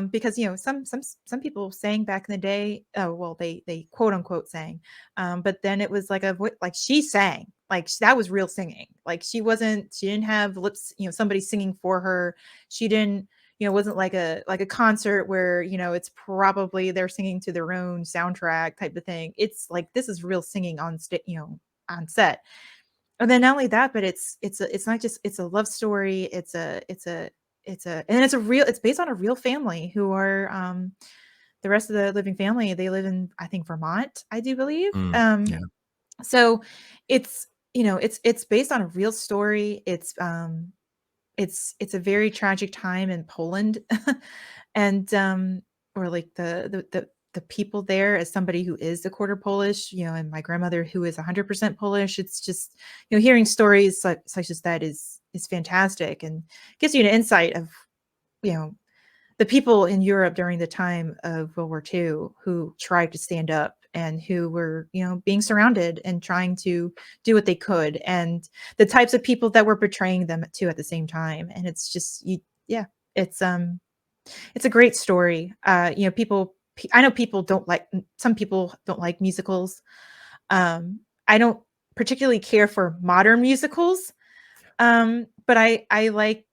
Because some people sang back in the day. Oh well, they quote unquote sang, but then it was like like she sang, like that was real singing. Like she didn't have lips, somebody singing for her. She didn't, wasn't like a concert where it's probably they're singing to their own soundtrack type of thing. It's like this is real singing on on set. And then not only that, but it's not just it's a love story. It's based on a real family who are the rest of the living family. They live in, I think, Vermont, I do believe. Yeah. So it's it's based on a real story. It's a very tragic time in Poland, and or like the people there, as somebody who is a quarter Polish, and my grandmother who is 100% Polish. It's just, hearing stories such as that is fantastic, and gives you an insight of, you know the people in Europe during the time of World War II who tried to stand up and who were, being surrounded and trying to do what they could, and the types of people that were betraying them too at the same time. And it's just, yeah, it's it's a great story. I know people don't like some people don't like musicals. I don't particularly care for modern musicals, but I like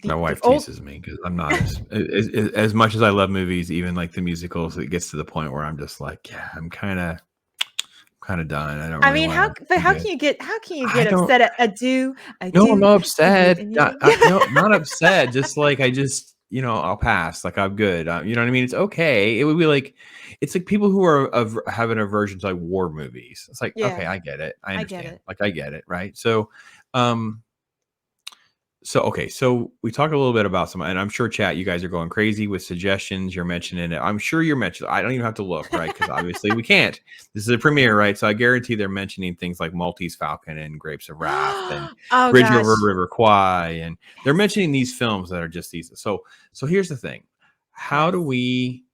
My the wife old. teases me because I'm not as much as I love movies, even like the musicals. It gets to the point where I'm just like, yeah, I'm kind of done. I don't I really mean, want to but be good. how can you I get don't. upset at a No, I'm do not for you upset. and Not, you? no, not upset. Just like I just, I'll pass. Like I'm good. You know what I mean? It's okay. It would be like, it's like people who are have an aversion to like war movies. It's like, okay, Yeah, I get it. I I get understand. it. Like I get it, right? So, um, So, okay, so we talked a little bit about some, and I'm sure chat, you guys are going crazy with suggestions. You're mentioning it. I'm sure you're mentioning, I don't even have to look, right? Because obviously we can't. This is a premiere, right? So I guarantee they're mentioning things like Maltese Falcon and Grapes of Wrath and Oh Bridge Over gosh. River Kwai. And they're Yes. mentioning these films that are just these. So here's the thing. How do Yes. we,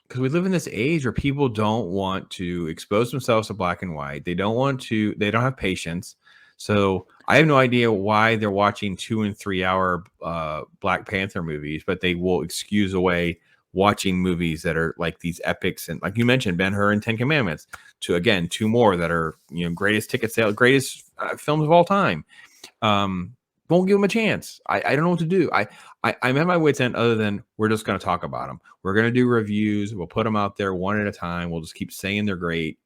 because we live in this age where people don't want to expose themselves to black and white. They don't have patience. So I have no idea why they're watching 2 and 3 hour Black Panther movies, but they will excuse away watching movies that are like these epics. And like you mentioned, Ben-Hur and Ten Commandments, to again, two more that are, greatest ticket sale, greatest films of all time. Won't give them a chance. I don't know what to do. I'm at my wit's end other than we're just going to talk about them. We're going to do reviews. We'll put them out there one at a time. We'll just keep saying they're great.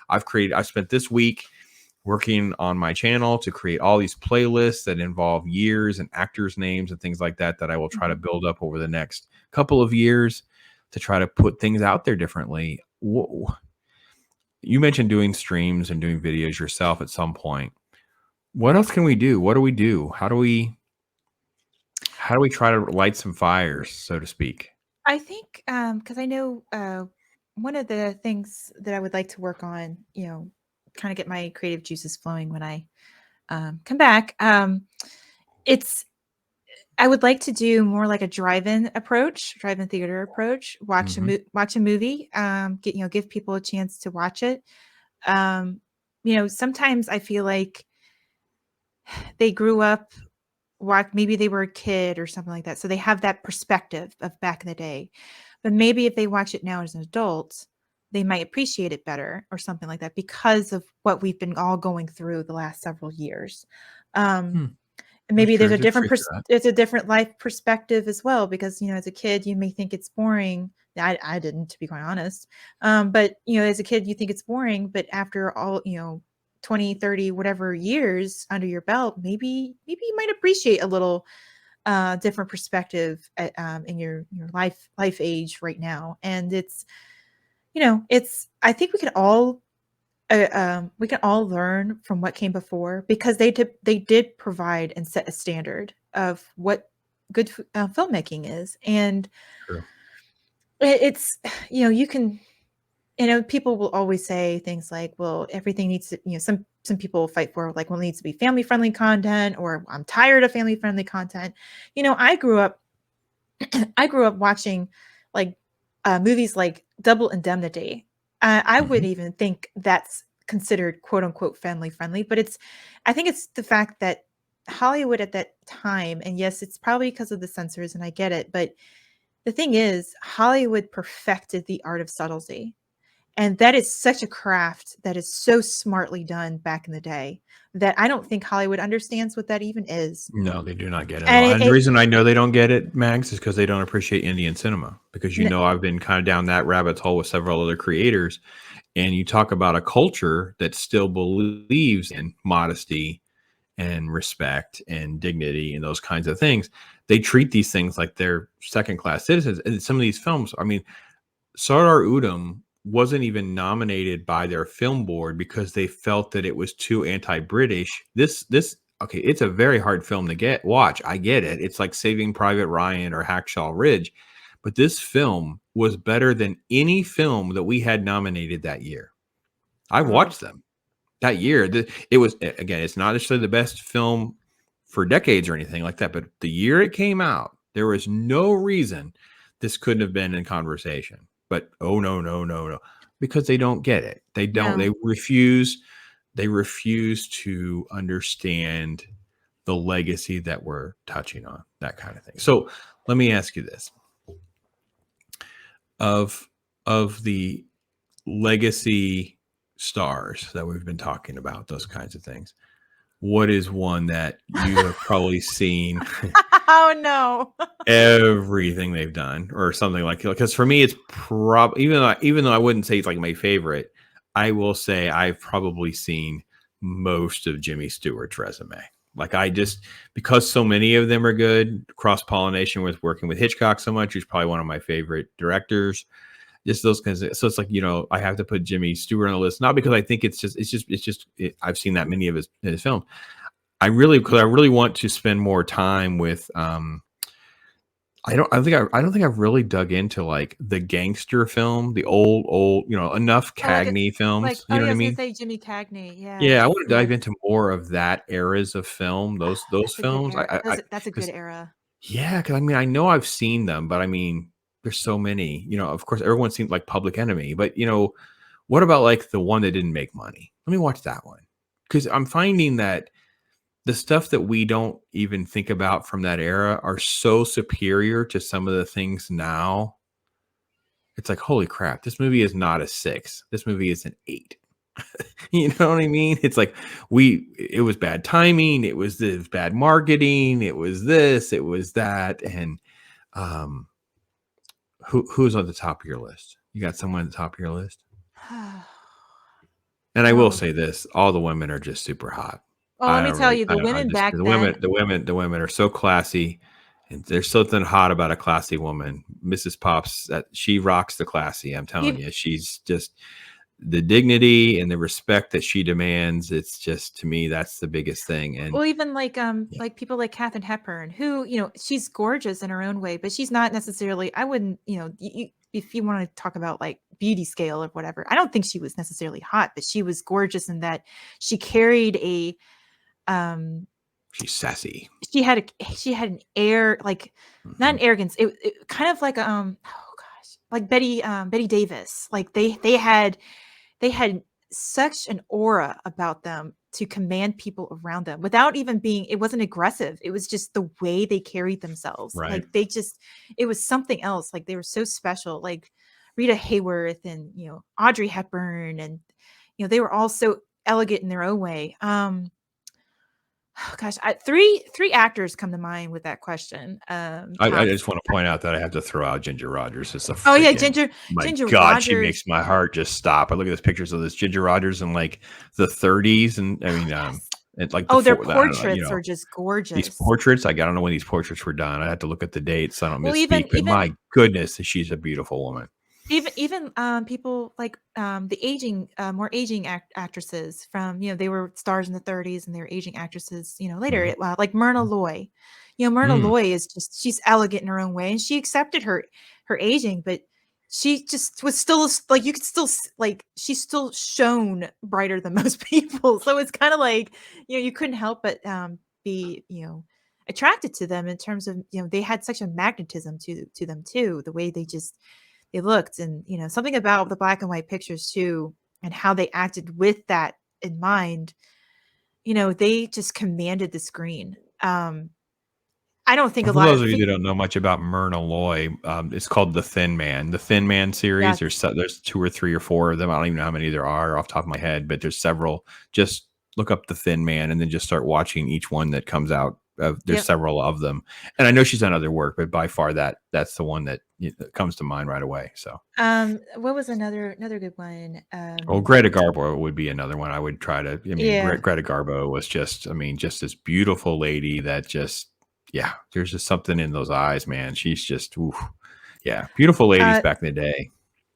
I've spent this week working on my channel to create all these playlists that involve years and actors' names and things like that I will try to Mhm. build up over the next couple of years to try to put things out there differently. You mentioned doing streams and doing videos yourself at some point. What else can we do? What do we do? How do we try to light some fires, so to speak? I think, because I know, one of the things that I would like to work on, kind of get my creative juices flowing when I come back. It's I would like to do more like a drive-in theater approach. Mhm. Watch a movie, give people a chance to watch it. Sometimes I feel like they grew up, maybe they were a kid or something like that, so they have that perspective of back in the day. But maybe if they watch it now as an adult, they might appreciate it better or something like that because of what we've been all going through the last several years. Um, Hmm, and that's maybe true. there's a There's different truth to that. it's a different life perspective as well because as a kid you may think it's boring. I didn't, to be quite honest. But as a kid you think it's boring, but after all 20, 30, whatever years under your belt, maybe you might appreciate a little different perspective in your life age right now. And it's I think we can all learn from what came before because they did provide and set a standard of what good filmmaking is. And True. it's you can people will always say things like, well, everything needs to, some people fight for like, well, it needs to be family friendly content, or I'm tired of family friendly content. I grew up I grew up watching like movies like Double Indemnity. I would Mhm. even think that's considered quote unquote family friendly, but I think it's the fact that Hollywood at that time, and yes, it's probably because of the censors, and I get it, but the thing is, Hollywood perfected the art of subtlety. And that is such a craft that is so smartly done back in the day that I don't think Hollywood understands what that even is. No, they do not get it at And all. it, And the it reason I know they don't get it, Max, is because they don't appreciate Indian cinema. Because n- I've been kind of down that rabbit hole with several other creators, and you talk about a culture that still believes in modesty and respect and dignity and those kinds of things. They treat these things like they're second class citizens. And some of these films, I mean, Sardar Udom wasn't even nominated by their film board because they felt that it was too anti-British. This okay, it's a very hard film to watch. I get it. It's like Saving Private Ryan or Hacksaw Ridge, but this film was better than any film that we had nominated that year. I oh, watched them that year. It was, again, it's not necessarily the best film for decades or anything like that, but the year it came out, there was no reason this couldn't have been in conversation. But oh no, no, no, no, because they don't get it. They don't. no. They refuse. They refuse to understand the legacy that we're touching on. That kind of thing. So let me ask you this: of the legacy stars that we've been talking about, those kinds of things, what is one that you have probably seen Oh no. everything they've done or something like? Because for me, it's probably, even though I wouldn't say it's like my favorite, I will say I've probably seen most of Jimmy Stewart's resume. Like, I just, because so many of them are good, cross pollination with working with Hitchcock so much, he's probably one of my favorite directors. Just those kinds of, so it's like, I have to put Jimmy Stewart on the list, not because I think I've seen that many of his films. because I really want to spend more time with I don't think I've really dug into like the gangster film, the old, enough Oh, Cagney films. You oh know yeah, what I I was gonna mean? say Jimmy Cagney. Yeah, I Yes, want to dive yes. into more of that eras of film. Those That's a good films. era. That's a good Because era. yeah, because I mean I know I've seen them, but I mean there's so many. Of course, everyone's seen like Public Enemy, but what about like the one that didn't make money? Let me watch that one because I'm finding that the stuff that we don't even think about from that era are so superior to some of the things now. It's like, holy crap, this movie is not a 6. This movie is an 8. You know what I mean? It's like it was bad timing, it was this bad marketing, it was this, it was that. And um who's on the top of your list? You got someone at the top of your list? And I will Oh, say this, all the women are just super hot. well, let me tell you, the I women just back then. the women are so classy, and there's something hot about a classy woman. Mrs. Pops, that she rocks the classy. I'm telling Even, you, she's just the dignity and the respect that she demands. It's just to me that's the biggest thing. And well, even yeah, like people like Katharine Hepburn, who she's gorgeous in her own way, but she's not necessarily. I wouldn't, if you want to talk about like beauty scale or whatever, I don't think she was necessarily hot, but she was gorgeous in that she carried a um she's sassy. she had an air, like not Hmm. an arrogance, it kind of like oh gosh, like Betty Davis. Like they had such an aura about them to command people around them without even being, it wasn't aggressive, it was just the way they carried themselves. Right. Like it was something else. Like they were so special, like Rita Hayworth and Audrey Hepburn, and they were all so elegant in their own way. Oh gosh, three actors come to mind with that question. I Pops. just want to point out that I have to throw out Ginger Rogers. It's a Oh yeah, freaking my Ginger God, she Rogers. makes my heart just stop. I look at those pictures of this Ginger Rogers in like the 30s, and I mean, Yes. and like Oh, their I don't know, portraits are just these gorgeous. portraits. I don't know when these portraits were done. I have to look at the dates so I don't Well, misspeak. But even my goodness, she's a beautiful woman. people like the aging more aging actresses from, they were stars in the 30s and they were aging actresses, later, Mhm. like Myrna Loy. Myrna Mm. Loy is just, she's elegant in her own way, and she accepted her aging, but she just was still like, you could still like, she's still shone brighter than most people. So it's kind of like, you couldn't help but be, attracted to them, in terms of, they had such a magnetism to them too, the way they looked. And something about the black and white pictures too, and how they acted with that in mind, they just commanded the screen. I don't think a For lot those of of you that think don't know much about Myrna Loy, it's called The Thin Man. The Thin Man series. Yes. There's 2 or 3 or 4 of them. I don't even know how many there are off the top of my head, but there's several. Just look up The Thin Man and then just start watching each one that comes out. There's Yep. several of them, and I know she's done other work, but by far that's the one that comes to mind right away. So, What was another good one? well, Greta Garbo would be another one I would try to. I mean, Yeah. Greta Garbo was just, I mean, just this beautiful lady that just, yeah, there's just something in those eyes, man. She's just, oof, yeah, beautiful ladies Uh, back in the day.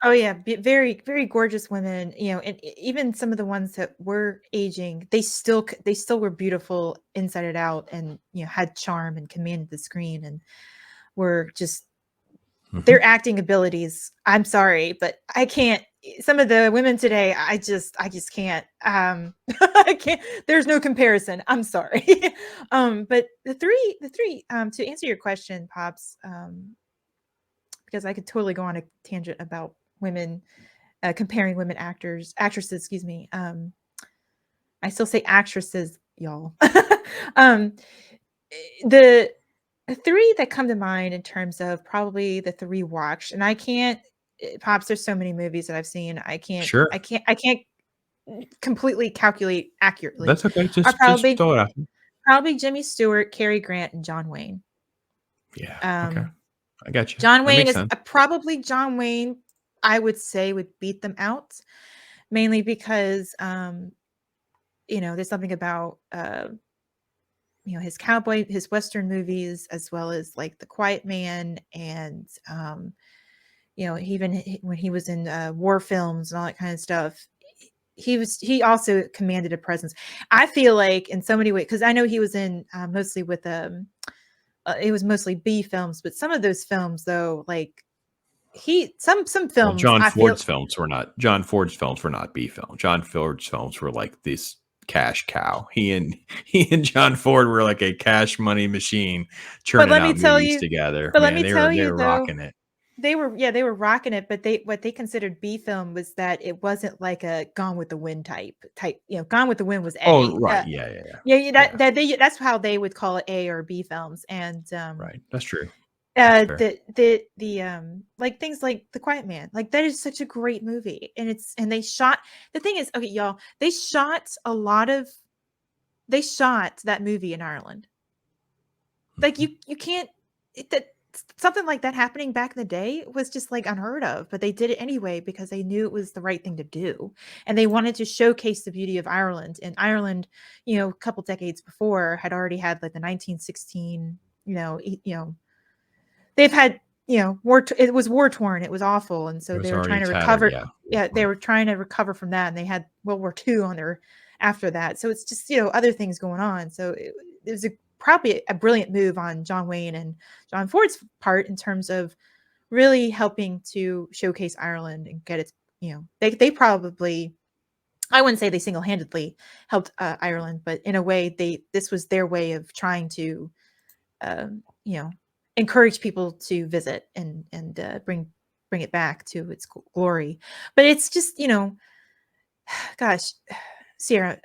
oh yeah, very very gorgeous women. And even some of the ones that were aging, they still were beautiful inside and out, and had charm and commanded the screen, and were just Hmm. their acting abilities. I'm sorry, but I can't. Some of the women today, I just can't. I can't. There's no comparison. I'm sorry. But the three, to answer your question, Pops, because I could totally go on a tangent about women, comparing women actresses, excuse me. I still say actresses, y'all. um, the three that come to mind in terms of probably the three watched, and I can't, Pops, there's so many movies that I've seen. Sure, I can't completely calculate accurately. that's okay. Are Just throw it out. probably Jimmy Stewart, Cary Grant, and John Wayne. Yeah, okay, Um, I got you. John That Wayne makes is sense. probably John Wayne, I would say, would beat them out, mainly because there's something about his Western movies, as well as like The Quiet Man, and when he was in war films and all that kind of stuff, he also commanded a presence. I feel like in so many ways, because I know he was in mostly with it was mostly B films, but some of those films though, like some Well, films I feel. John Ford's films were not B film. John Ford's films were like this cash cow. He and John Ford were like a cash money machine But churning let me out tell movies you, together. but let Man, me tell they you were though, rocking it. they were rocking it, but what they considered B film was that it wasn't like a Gone with the Wind type. Gone with the Wind was Oh, A. right. Yeah. Yeah, Yeah. that's how they would call it, A or B films. And Right. That's true. That's fair. the like things like The Quiet Man, like that is such a great movie. And they shot, the thing is, okay, y'all, they shot that movie in Ireland. Like you can't that something like that happening back in the day was just like unheard of, but they did it anyway because they knew it was the right thing to do, and they wanted to showcase the beauty of Ireland. And Ireland, a couple decades before, had already had like the 1916, they've had, it was war torn, it was awful, and It so was they were already trying to tattered. recover. Yeah. Yeah, they were trying to recover from that, and they had World War II on their after that. So it's just, other things going on. So it was probably a brilliant move on John Wayne and John Ford's part in terms of really helping to showcase Ireland and get its, they probably, I wouldn't say they single-handedly helped Ireland, but in a way this was their way of trying to you know, encourage people to visit and bring it back to its glory. But it's just, gosh, Sierra,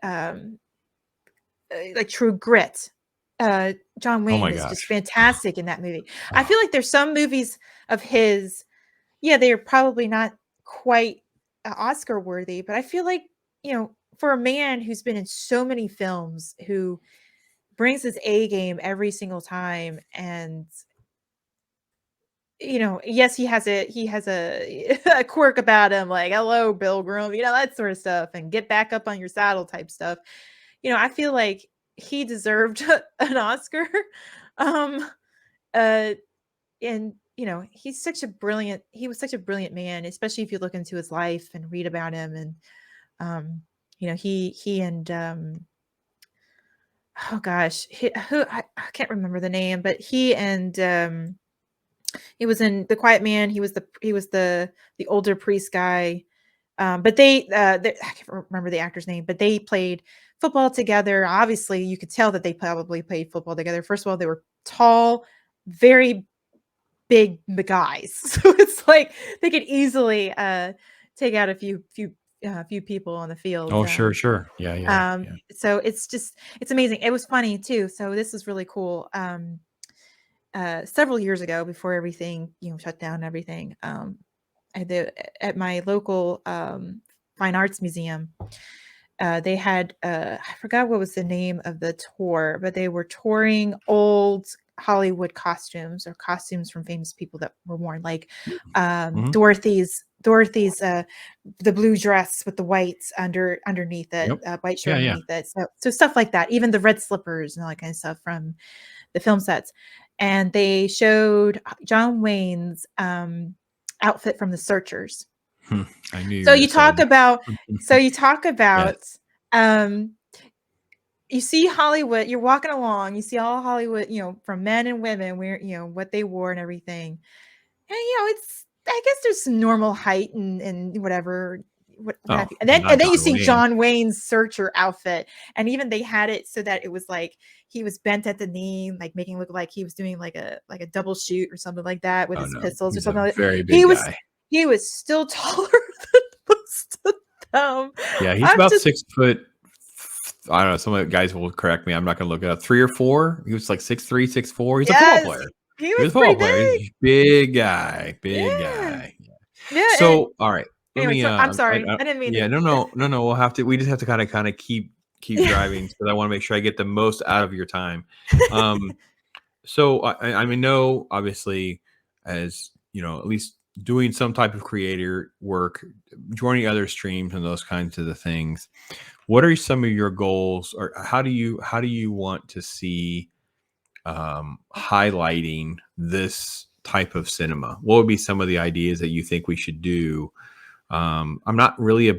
like True Grit. John Oh my Wayne is just gosh. fantastic in that movie. I Oh, feel like there's some movies of his, yeah, they are probably not quite Oscar worthy, but I feel like, for a man who's been in so many films, who brings his A game every single time, and yes, he has a a quirk about him, like "Hello, Pilgrim," that sort of stuff, and "Get back up on your saddle" type stuff. I feel like he deserved an Oscar. Um, uh, and he was such a brilliant man, especially if you look into his life and read about him. And he and oh gosh, who I can't remember the name, but he and he was in The Quiet Man. He was the older priest guy. But I can't remember the actor's name, but they played football together. Obviously, you could tell that they probably played football together. First of all, they were tall, very big guys, so it's like they could easily take out a few people on the field. oh, sure. Yeah. So it's amazing. It was funny too. So this is really cool. Several years ago, before everything shut down and everything, at my local fine arts museum, they had I forgot what was the name of the tour, but they were touring old Hollywood costumes, or costumes from famous people that were worn, like Mhm. Dorothy's the blue dress with the whites underneath it, Yep. white shirt Yeah. underneath it. So stuff like that, even the red slippers and all that kind of stuff from the film sets. And they showed John Wayne's outfit from The Searchers. Hmm. I knew you So were going you to say talk that. about so you talk Yes. about you see Hollywood, you're walking along, you see all Hollywood, from men and women, where what they wore and everything. And it's, I guess there's some normal height and whatever. What Oh, have you. And then you not John see Wayne. John Wayne's Searcher outfit. And even they had it so that it was like he was bent at the knee, like making it look like he was doing like a double shoot or something like that with Oh his no, pistols or he's a something like that. very He big was guy. he was still taller than most of them. Yeah, he's I'm about just 6 foot. I don't know. Some of the guys will correct me. I'm not going to look it up. 3 or 4. He was like 6'3", 6'4". He's a football Yes, player. he He was was a football pretty player. big. He's a big guy. Big Yeah. guy. Yeah. Yeah, and So, all right. Let anyway, me. so I'm sorry. I didn't mean Yeah. to. No. We'll have to. We just have to kind of keep driving because I want to make sure I get the most out of your time. So I mean, no, obviously, as at least doing some type of creator work, joining other streams and those kinds of the things. What are some of your goals, or how do you want to see highlighting this type of cinema? What would be some of the ideas that you think we should do? I'm not really a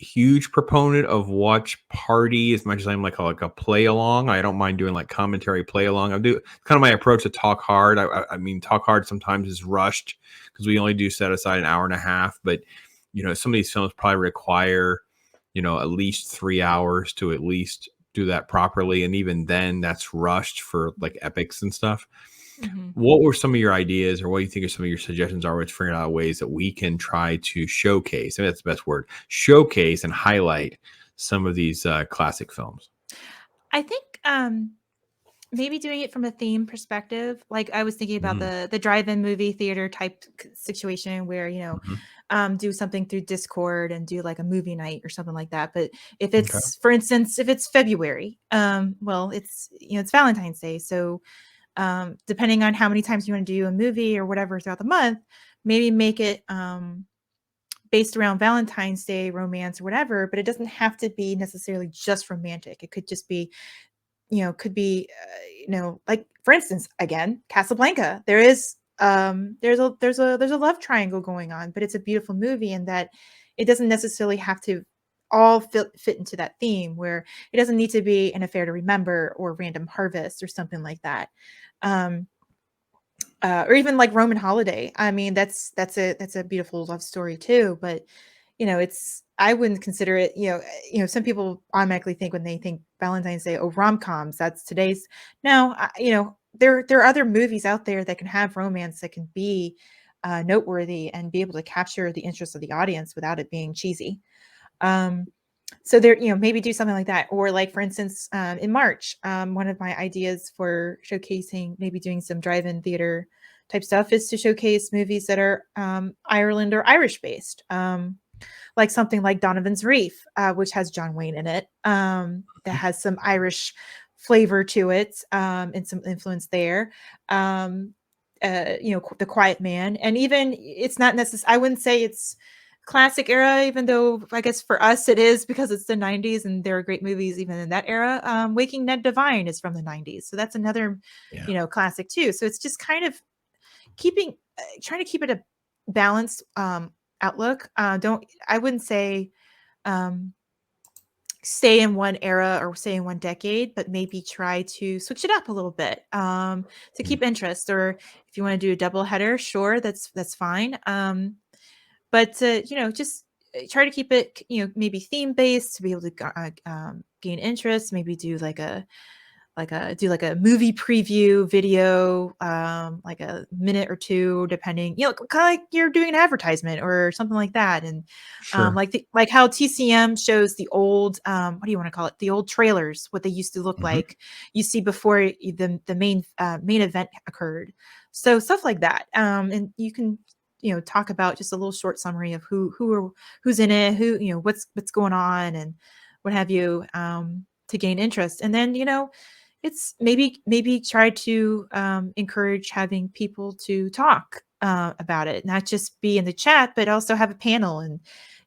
huge proponent of watch party as much as I'm like a play along. I don't mind doing like commentary play along. I do kind of my approach to Talk Hard. I mean, Talk Hard sometimes is rushed because we only do set aside an hour and a half. But some of these films probably require at least 3 hours to at least do that properly, and even then, that's rushed for like epics and stuff. Mhm. What were some of your ideas, or what do you think are some of your suggestions are with figuring out ways that we can try to showcase, I mean, that's the best word, showcase and highlight some of these classic films? I think maybe doing it from a theme perspective. Like I was thinking about Mm, the drive-in movie theater type situation where, mhm. do something through Discord and do like a movie night or something like that. But if Okay. it's, for instance, if it's February, well, it's it's Valentine's Day, so depending on how many times you want to do a movie or whatever throughout the month, maybe make it based around Valentine's Day romance or whatever. But it doesn't have to be necessarily just romantic. It could just be could be, like for instance, again, Casablanca. There is there's a love triangle going on, but it's a beautiful movie in that it doesn't necessarily have to all fit into that theme where it doesn't need to be an affair to remember or random harvest or something like that. Um, or even like Roman Holiday. I mean, that's a beautiful love story too, but it's I wouldn't consider it, some people automatically think when they think Valentine's Day, oh, rom-coms, that's today's. No, there are other movies out there that can have romance that can be noteworthy and be able to capture the interest of the audience without it being cheesy. Um, so there, maybe do something like that. Or like, for instance, in March, one of my ideas for showcasing, maybe doing some drive-in theater type stuff is to showcase movies that are Ireland or Irish based. Like something like Donovan's Reef, which has John Wayne in it, that has some Irish flavor to it, and some influence there. Um, The Quiet Man, and even it's not necessary. I wouldn't say it's classic era, even though I guess for us it is because it's the 90s and there are great movies even in that era. Waking Ned Devine is from the 90s, so that's another Yeah. classic too. So it's just kind of keeping trying to keep it a balanced outlook. Don't I wouldn't say um, stay in one era or stay in one decade, but maybe try to switch it up a little bit to Mm. keep interest. Or if you want to do a double header, sure, that's fine. But just try to keep it, maybe theme based to be able to gain interest. Maybe do like a movie preview video, like a minute or two, depending, kind of like you're doing an advertisement or something like that. And Sure. like how TCM shows the old, what do you want to call it? The old trailers, what they used to look Mhm. like. You see before the main event occurred. So stuff like that. And you can talk about just a little short summary of who's in it, who what's going on, and what have you, to gain interest. And then it's maybe try to encourage having people to talk about it, not just be in the chat, but also have a panel and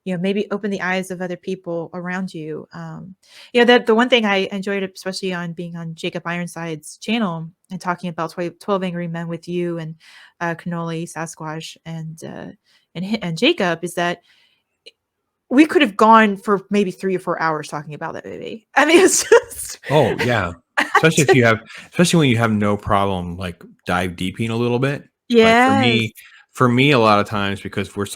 maybe open the eyes of other people around you. That the one thing I enjoyed, especially on being on Jacob Ironside's channel and talking about 12 Angry Men with you and Cannoli, Sasquatch, and Jacob, is that we could have gone for maybe 3 or 4 hours talking about that movie. I mean, it's just Oh, yeah. Especially when you have no problem, like, dive deeping a little bit. Like, yes. for me, a lot of times, because we're,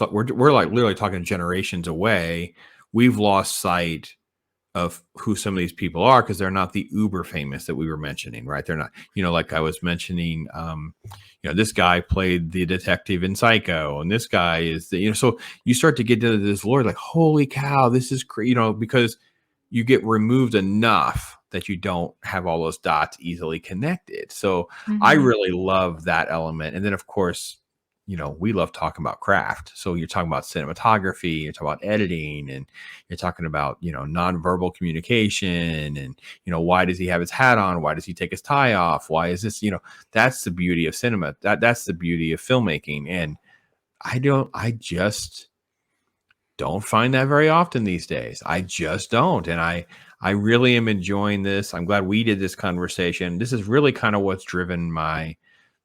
like, literally talking generations away, we've lost sight of who some of these people are because they're not the uber famous that we were mentioning, right? They're not, like I was mentioning, this guy played the detective in Psycho, and this guy is so you start to get into this lore, like, holy cow, this is because you get removed enough that you don't have all those dots easily connected. So I Mhm. really love that element. And then of course, we love talking about craft. So you're talking about cinematography, you're talking about editing, and you're talking about, nonverbal communication, and, why does he have his hat on? Why does he take his tie off? Why is this, that's the beauty of cinema. That's the beauty of filmmaking. And I just don't find that very often these days. I just don't. And I really am enjoying this. I'm glad we did this conversation. This is really kind of what's driven my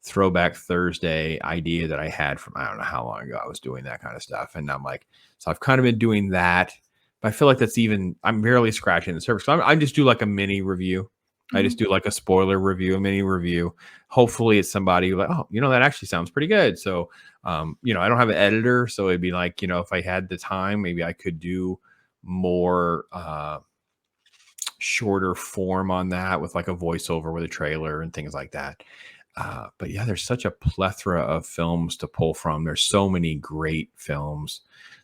Throwback Thursday idea that I had from I don't know how long ago I was doing that kind of stuff. And I'm like, so I've kind of been doing that, But I feel like I'm barely scratching the surface. I just do like a mini review. I just do like a spoiler review, a mini review. Hopefully it's somebody like, oh, that actually sounds pretty good. So, I don't have an editor. So it'd be like, if I had the time, maybe I could do more shorter form on that with like a voiceover with a trailer and things like that. But yeah, there's such a plethora of films to pull from. There's so many great films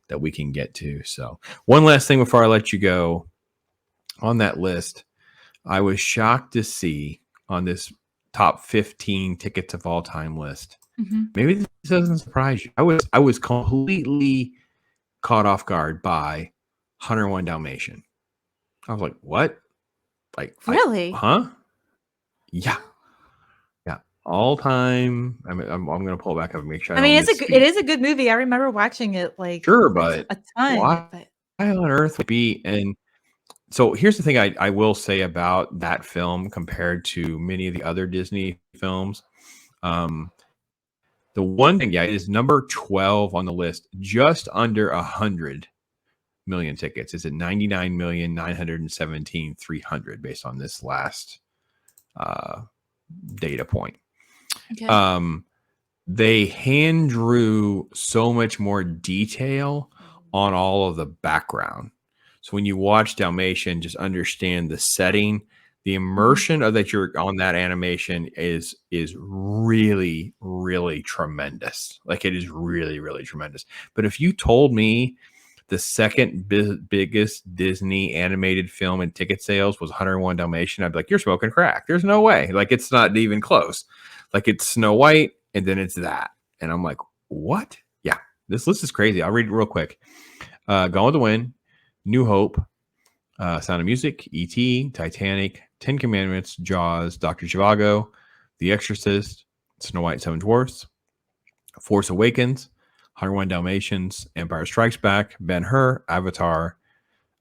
that we can get to. So one last thing before I let you go, on that list, I was shocked to see on this top 15 tickets of all time list. Maybe this doesn't surprise you. I was completely caught off guard by 101 Dalmatian. I was like, what? Like, Really? huh? Yeah. All time. I'm going to pull it back up and make sure. I mean, it is a good movie. I remember watching it like sure, but a ton. Why on earth would be? And so here's the thing I will say about that film compared to many of the other Disney films. The one thing, it is number 12 on the list, just under 100 million tickets. It's at 99,917,300 based on this last data point. Okay. They hand drew so much more detail on all of the background. So when you watch Dalmatian, just understand the setting, the immersion of that you're on that animation is really, really tremendous. Like it is really, really tremendous. But if you told me the second biggest Disney animated film in ticket sales was 101 Dalmatian, I'd be like, you're smoking crack. There's no way. Like it's not even close. Like it's Snow White and then it's that. And I'm like, what? Yeah, this list is crazy. I'll read it real quick. Gone with the Wind, New Hope, Sound of Music, E.T., Titanic, 10 Commandments, Jaws, Dr. Zhivago, The Exorcist, Snow White, Seven Dwarfs, Force Awakens, 101 Dalmatians, Empire Strikes Back, Ben-Hur, Avatar,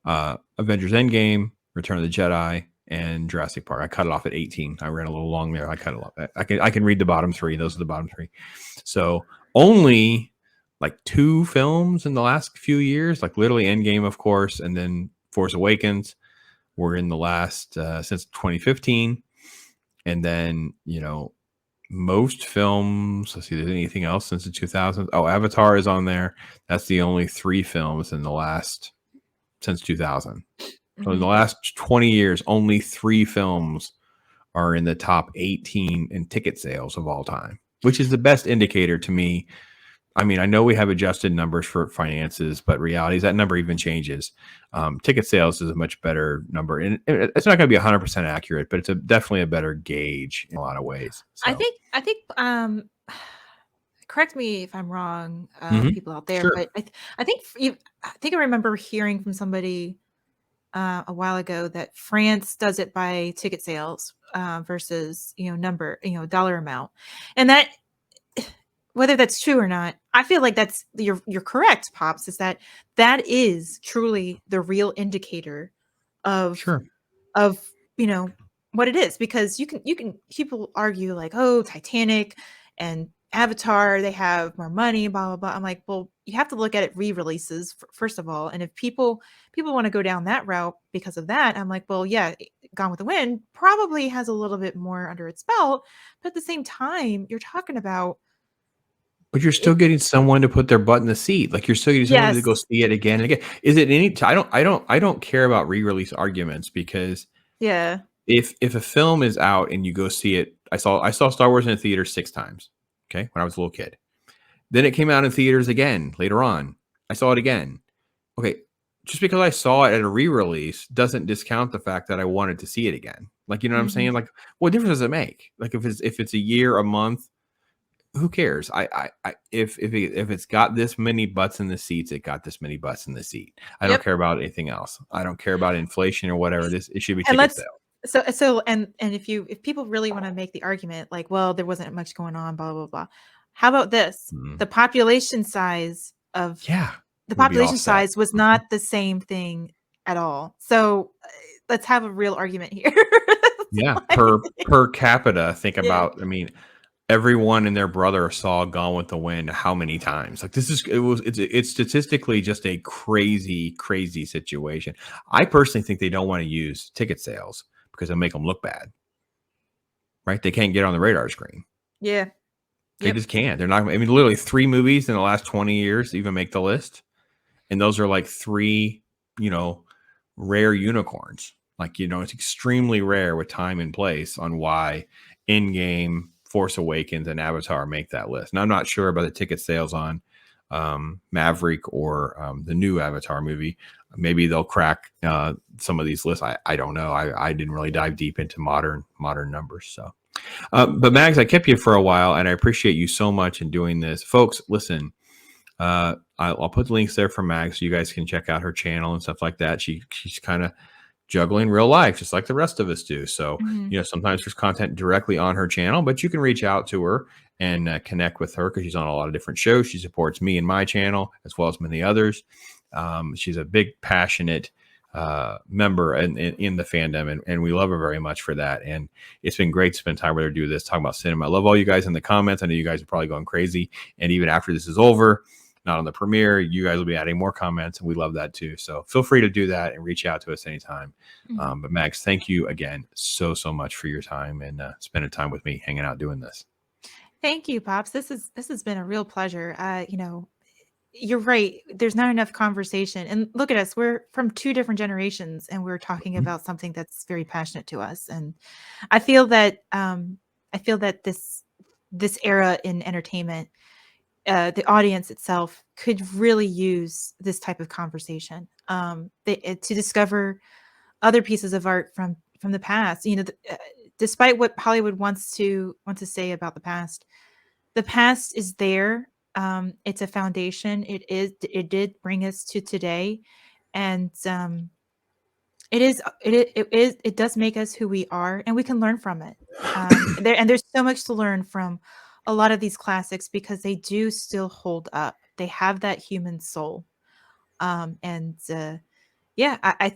Avengers Endgame, Return of the Jedi, and Jurassic Park. I cut it off at 18. I ran a little long there. I cut it off. I can read the bottom three. Those are the bottom three. So only like 2 films in the last few years, like literally Endgame, of course, and then Force Awakens were in the last since 2015. And then, most films, let's see, there's anything else since the 2000s. Oh, Avatar is on there. That's the only 3 films in the last since 2000. So in the last 20 years, only 3 films are in the top 18 in ticket sales of all time, which is the best indicator to me. I mean, I know we have adjusted numbers for finances, but reality is that number even changes. Ticket sales is a much better number, and it's not going to be 100% accurate, but it's definitely a better gauge in a lot of ways. So. I think. Correct me if I'm wrong, people out there, sure. But I think I remember hearing from somebody a while ago that France does it by ticket sales versus dollar amount, and that. Whether that's true or not, I feel like that's you're correct, Pops, is that is truly the real indicator of what it is, because you can people argue like, oh, Titanic and Avatar, they have more money, blah blah blah. I'm like, well, you have to look at it re-releases first of all, and if people want to go down that route because of that, I'm like, well, yeah, Gone with the Wind probably has a little bit more under its belt, but at the same time, you're talking about. But you're still getting someone to put their butt in the seat. Like you're still getting someone to go see it again and again. Is it any? I don't care about re-release arguments because if a film is out and you go see it, I saw Star Wars in a theater 6 times. Okay, when I was a little kid. Then it came out in theaters again later on. I saw it again. Okay, just because I saw it at a re-release doesn't discount the fact that I wanted to see it again. Like you know what I'm saying? Like what difference does it make? Like if it's a year, a month. Who cares? If it's got this many butts in the seats, it got this many butts in the seat. I don't care about anything else. I don't care about inflation or whatever it is. It should be ticket sale. So and if people really want to make the argument like, well, there wasn't much going on, blah blah blah. How about this? The population size of the population size was not the same thing at all. So let's have a real argument here. Per capita. Think about. I mean. everyone and their brother saw Gone with the Wind how many times. Like it's statistically just a crazy situation. I personally think they don't want to use ticket sales because it'll make them look bad, right? They can't get on the radar screen. Yeah. They just can't. They're not. I mean, literally 3 movies in the last 20 years even make the list, and those are like 3, rare unicorns. Like, it's extremely rare with time and place on why Endgame, Force Awakens, and Avatar make that list. And I'm not sure about the ticket sales on Maverick or the new Avatar movie. Maybe they'll crack some of these lists. I don't know. I didn't really dive deep into modern numbers. So, but Mags, I kept you for a while, and I appreciate you so much in doing this. Folks, listen. I'll put the links there for Mags so you guys can check out her channel and stuff like that. She's kind of juggling real life just like the rest of us do. So, sometimes there's content directly on her channel, but you can reach out to her and connect with her because she's on a lot of different shows. She supports me and my channel as well as many others. She's a big, passionate member in the fandom, and we love her very much for that. And it's been great to spend time with her, do this, talk about cinema. I love all you guys in the comments. I know you guys are probably going crazy. And even after this is over, not on the premiere, you guys will be adding more comments, and we love that too. So feel free to do that and reach out to us anytime. But Max, thank you again so much for your time and spending time with me, hanging out, doing this. Thank you, Pops. This has been a real pleasure. You're right. There's not enough conversation. And look at us. We're from 2 different generations, and we're talking about something that's very passionate to us. And I feel that this era in entertainment, the audience itself could really use this type of conversation to discover other pieces of art from the past. Despite what Hollywood wants to say about the past is there. It's a foundation. It did bring us to today, and it does make us who we are, and we can learn from it. There's so much to learn from a lot of these classics because they do still hold up. They have that human soul. I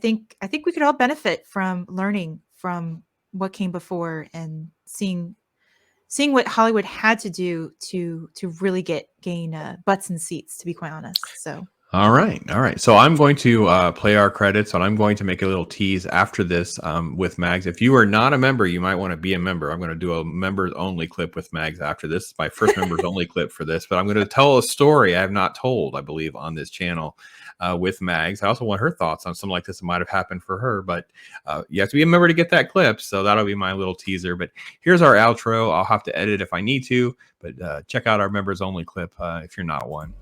think we could all benefit from learning from what came before and seeing what Hollywood had to do to really gain butts and seats, to be quite honest. So. All right. So I'm going to play our credits, and I'm going to make a little tease after this with Mags. If you are not a member, you might want to be a member. I'm going to do a members only clip with Mags after this. It's my first members only clip for this, but I'm going to tell a story I have not told, I believe, on this channel with Mags. I also want her thoughts on something like this that might have happened for her, but you have to be a member to get that clip. So that'll be my little teaser. But here's our outro. I'll have to edit if I need to, but check out our members only clip if you're not one.